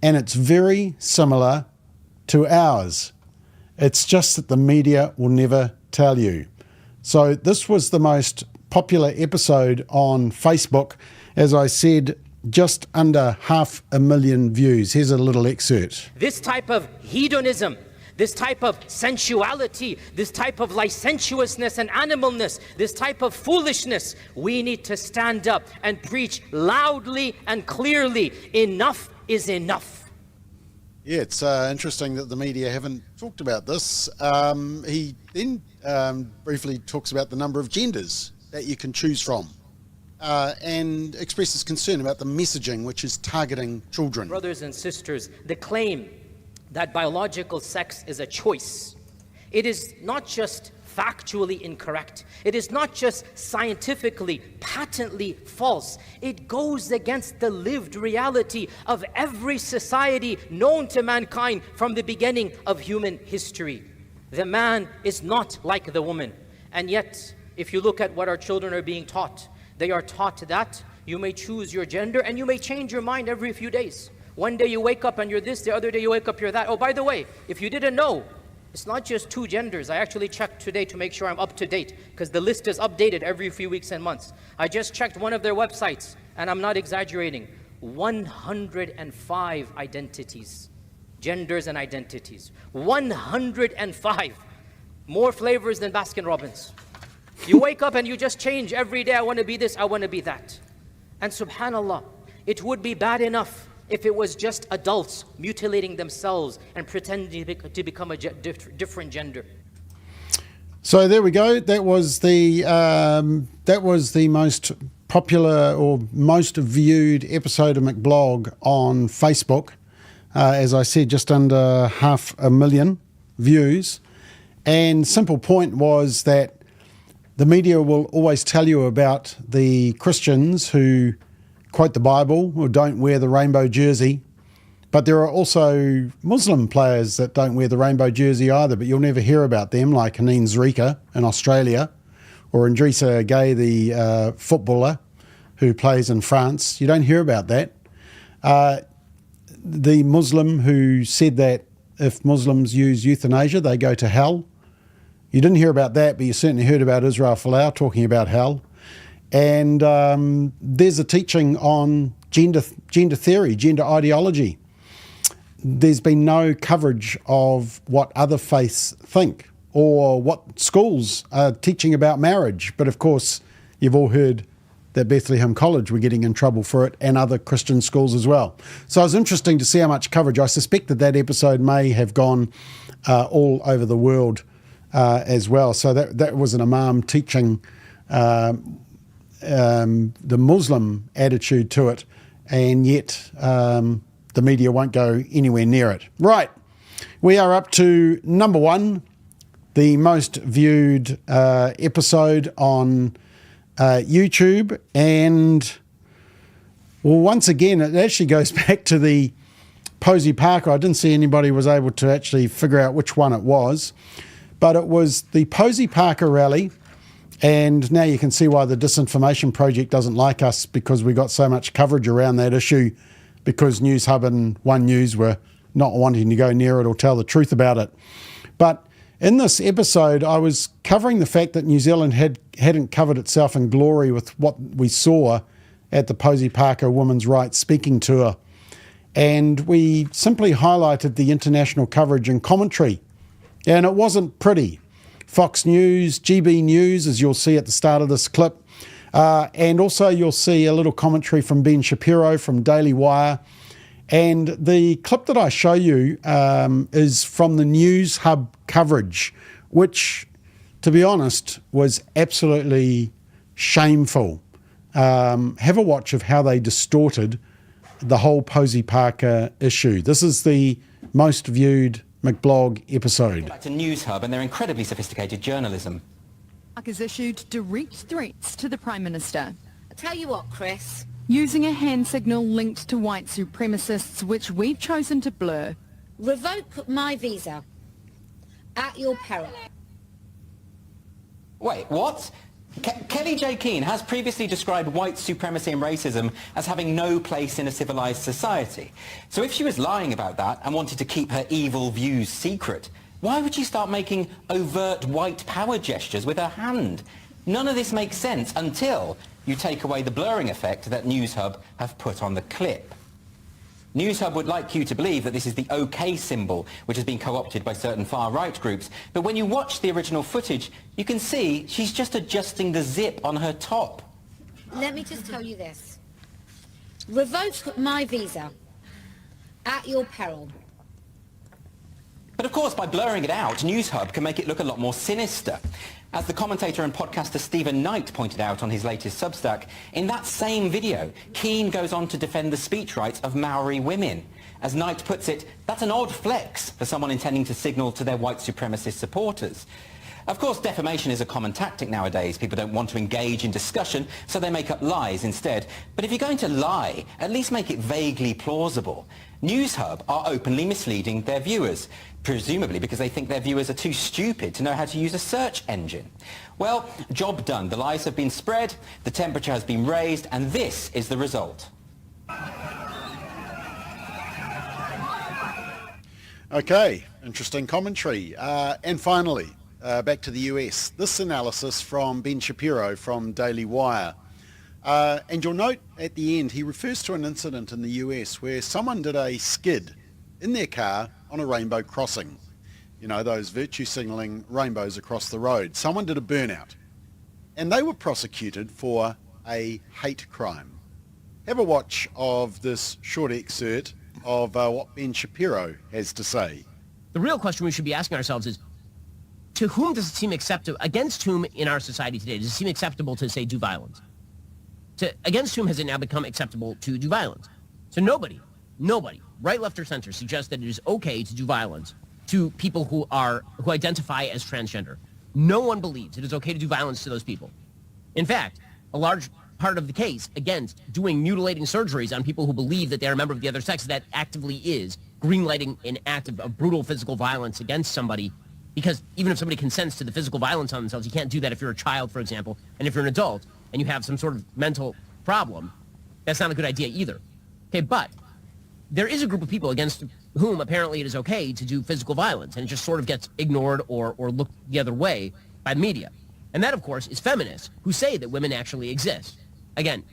and it's very similar to ours. It's just that the media will never tell you. So this was the most popular episode on Facebook. As I said, just under 500,000 views. Here's a little excerpt. This type of hedonism, this type of sensuality, this type of licentiousness and animalness, this type of foolishness, we need to stand up and preach loudly and clearly. Enough is enough. Yeah, it's interesting that the media haven't talked about this. He then briefly talks about the number of genders that you can choose from. And expresses concern about the messaging which is targeting children. Brothers and sisters, the claim that biological sex is a choice, it is not just factually incorrect. It is not just scientifically, patently false. It goes against the lived reality of every society known to mankind from the beginning of human history. The man is not like the woman. And yet, if you look at what our children are being taught, they are taught that you may choose your gender and you may change your mind every few days. One day you wake up and you're this, the other day you wake up you're that. Oh, by the way, if you didn't know, it's not just 2 genders. I actually checked today to make sure I'm up to date because the list is updated every few weeks and months. I just checked one of their websites and I'm not exaggerating. 105 identities, genders and identities. 105. More flavors than Baskin-Robbins. You wake up and you just change every day. I want to be this, I want to be that. And subhanAllah, it would be bad enough if it was just adults mutilating themselves and pretending to become a different gender. So there we go. That was the most popular or most viewed episode of McBlog on Facebook. As I said, just under 500,000 views. And simple point was that the media will always tell you about the Christians who quote the Bible or don't wear the rainbow jersey. But there are also Muslim players that don't wear the rainbow jersey either, but you'll never hear about them, like Haneen Zrika in Australia, or Idrissa Gueye, the footballer who plays in France. You don't hear about that. The Muslim who said that if Muslims use euthanasia, they go to hell. You didn't hear about that, but you certainly heard about Israel Folau talking about hell. And there's a teaching on gender theory, gender ideology. There's been no coverage of what other faiths think or what schools are teaching about marriage. But of course, you've all heard that Bethlehem College were getting in trouble for it, and other Christian schools as well. So it was interesting to see how much coverage. I suspect that episode may have gone all over the world as well. So that was an imam teaching the Muslim attitude to it, and yet the media won't go anywhere near it. Right, we are up to number 1, the most viewed episode on YouTube, and well, once again, it actually goes back to the Posie Parker. I didn't see anybody was able to actually figure out which one it was, but it was the Posie Parker rally. And now you can see why the Disinformation Project doesn't like us, because we got so much coverage around that issue, because News Hub and One News were not wanting to go near it or tell the truth about it. But in this episode, I was covering the fact that New Zealand hadn't covered itself in glory with what we saw at the Posie Parker Women's Rights Speaking Tour. And we simply highlighted the international coverage and commentary. And it wasn't pretty. Fox News, GB News, as you'll see at the start of this clip. And also you'll see a little commentary from Ben Shapiro from Daily Wire. And the clip that I show you is from the News Hub coverage, which, to be honest, was absolutely shameful. Have a watch of how they distorted the whole Posie Parker issue. This is the most viewed McBlog episode. Back to News Hub and their incredibly sophisticated journalism. Has issued direct threats to the Prime Minister. I tell you what, Chris. Using a hand signal linked to white supremacists, which we've chosen to blur. Revoke my visa. At your peril. Wait, what? Kelly J. Keane has previously described white supremacy and racism as having no place in a civilized society. So if she was lying about that and wanted to keep her evil views secret, why would she start making overt white power gestures with her hand? None of this makes sense until you take away the blurring effect that News Hub have put on the clip. News Hub would like you to believe that this is the OK symbol, which has been co-opted by certain far-right groups. But when you watch the original footage, you can see she's just adjusting the zip on her top. Let me just tell you this. Revoke my visa. At your peril. But of course, by blurring it out, News Hub can make it look a lot more sinister. As the commentator and podcaster Stephen Knight pointed out on his latest Substack, in that same video, Keane goes on to defend the speech rights of Maori women. As Knight puts it, that's an odd flex for someone intending to signal to their white supremacist supporters. Of course, defamation is a common tactic nowadays. People don't want to engage in discussion, so they make up lies instead. But if you're going to lie, at least make it vaguely plausible. News Hub are openly misleading their viewers, presumably because they think their viewers are too stupid to know how to use a search engine. Well, job done. The lies have been spread, the temperature has been raised, and this is the result. Okay, interesting commentary. And finally, back to the US. This analysis from Ben Shapiro from Daily Wire. And you'll note at the end, he refers to an incident in the US where someone did a skid in their car on a rainbow crossing. You know, those virtue signalling rainbows across the road. Someone did a burnout. And they were prosecuted for a hate crime. Have a watch of this short excerpt of what Ben Shapiro has to say. The real question we should be asking ourselves is, to whom does it seem acceptable, against whom in our society today does it seem acceptable to say do violence? Against whom has it now become acceptable to do violence? So nobody, right, left, or center suggests that it is okay to do violence to people who identify as transgender. No one believes it is okay to do violence to those people. In fact, a large part of the case against doing mutilating surgeries on people who believe that they're a member of the other sex, that actively is greenlighting an act of brutal physical violence against somebody, because even if somebody consents to the physical violence on themselves, you can't do that if you're a child, for example, and if you're an adult and you have some sort of mental problem, that's not a good idea either. Okay, but there is a group of people against whom apparently it is okay to do physical violence, and it just sort of gets ignored or looked the other way by the media. And that, of course, is feminists who say that women actually exist. Again,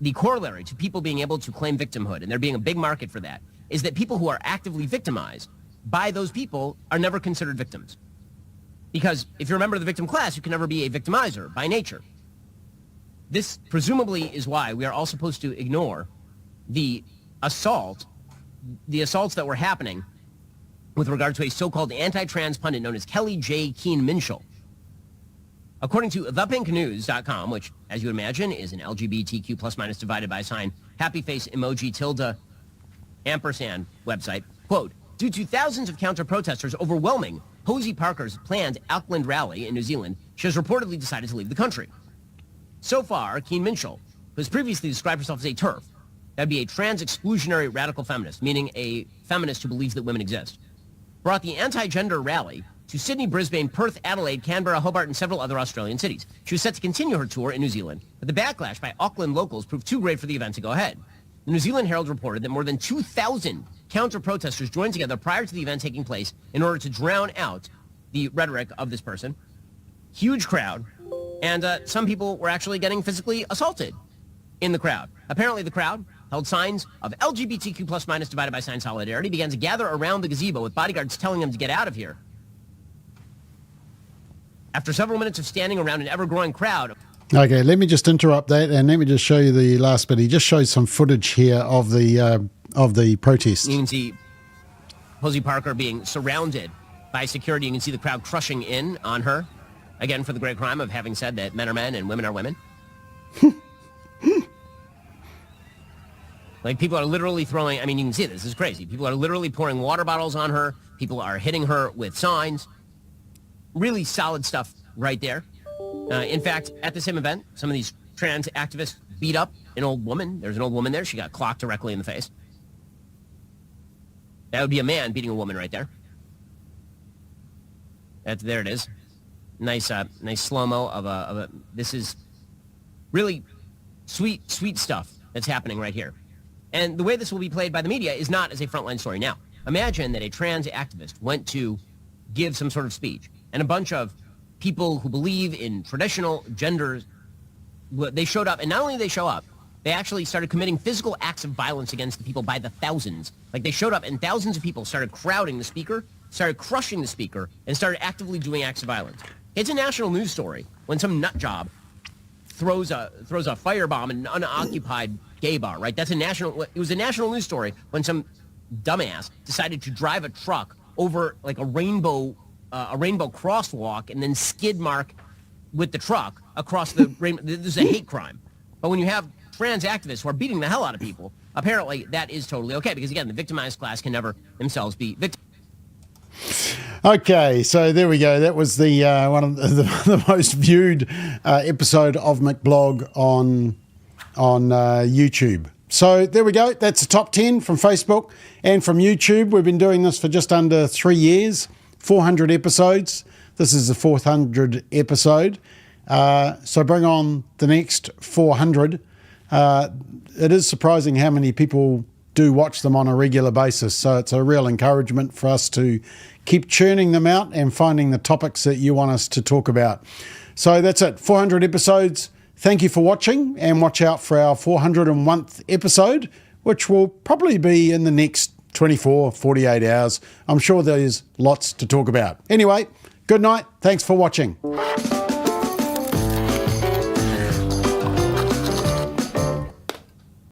the corollary to people being able to claim victimhood, and there being a big market for that, is that people who are actively victimized by those people are never considered victims. Because if you're a member of the victim class, you can never be a victimizer by nature. This presumably is why we are all supposed to ignore the assaults that were happening with regard to a so-called anti-trans pundit known as Kelly J. Keen Minshall. According to thepinknews.com, which, as you would imagine, is an LGBTQ plus minus divided by sign, happy face emoji tilde ampersand website, quote, due to thousands of counter-protesters overwhelming Posie Parker's planned Auckland rally in New Zealand, she has reportedly decided to leave the country. So far, Keen Minshall, who has previously described herself as a TERF, that would be a trans-exclusionary radical feminist, meaning a feminist who believes that women exist, brought the anti-gender rally to Sydney, Brisbane, Perth, Adelaide, Canberra, Hobart, and several other Australian cities. She was set to continue her tour in New Zealand, but the backlash by Auckland locals proved too great for the event to go ahead. The New Zealand Herald reported that more than 2,000 counter-protesters joined together prior to the event taking place in order to drown out the rhetoric of this person. Huge crowd, and some people were actually getting physically assaulted in the crowd. Apparently the crowd held signs of LGBTQ plus minus divided by sign solidarity, began to gather around the gazebo with bodyguards telling them to get out of here. After several minutes of standing around an ever-growing crowd. Okay, let me just interrupt that and let me just show you the last bit. He just shows some footage here of the protest. You can see Posie Parker being surrounded by security. You can see the crowd crushing in on her, again for the great crime of having said that men are men and women are women. Like, people are literally throwing, I mean, you can see this is crazy. People are literally pouring water bottles on her. People are hitting her with signs. Really solid stuff right there. In fact, at the same event, some of these trans activists beat up an old woman. There's an old woman there. She got clocked directly in the face. That would be a man beating a woman right there. There it is. Nice slow-mo of a. This is really sweet stuff that's happening right here. And the way this will be played by the media is not as a frontline story. Now, imagine that a trans activist went to give some sort of speech, and a bunch of people who believe in traditional genders, they showed up, and not only did they show up, they actually started committing physical acts of violence against the people by the thousands. Like, they showed up, and thousands of people started crowding the speaker, started crushing the speaker, and started actively doing acts of violence. It's a national news story when some nut job throws a firebomb in an unoccupied gay bar, right? It was a national news story when some dumbass decided to drive a truck over like a rainbow crosswalk and then skid mark with the truck across the rainbow. This is a hate crime. But when you have trans activists who are beating the hell out of people, apparently that is totally okay, because again, the victimized class can never themselves be victims. Okay, so there we go. That was the one of the most viewed episode of McBlog on YouTube. So there we go. That's the top 10 from Facebook and from YouTube. We've been doing this for just under 3 years, 400 episodes. This is the 400th episode. So bring on the next 400. It is surprising how many people do watch them on a regular basis. So it's a real encouragement for us to keep churning them out and finding the topics that you want us to talk about. So that's it, 400 episodes. Thank you for watching, and watch out for our 401th episode, which will probably be in the next 24, 48 hours. I'm sure there's lots to talk about. Anyway, good night. Thanks for watching.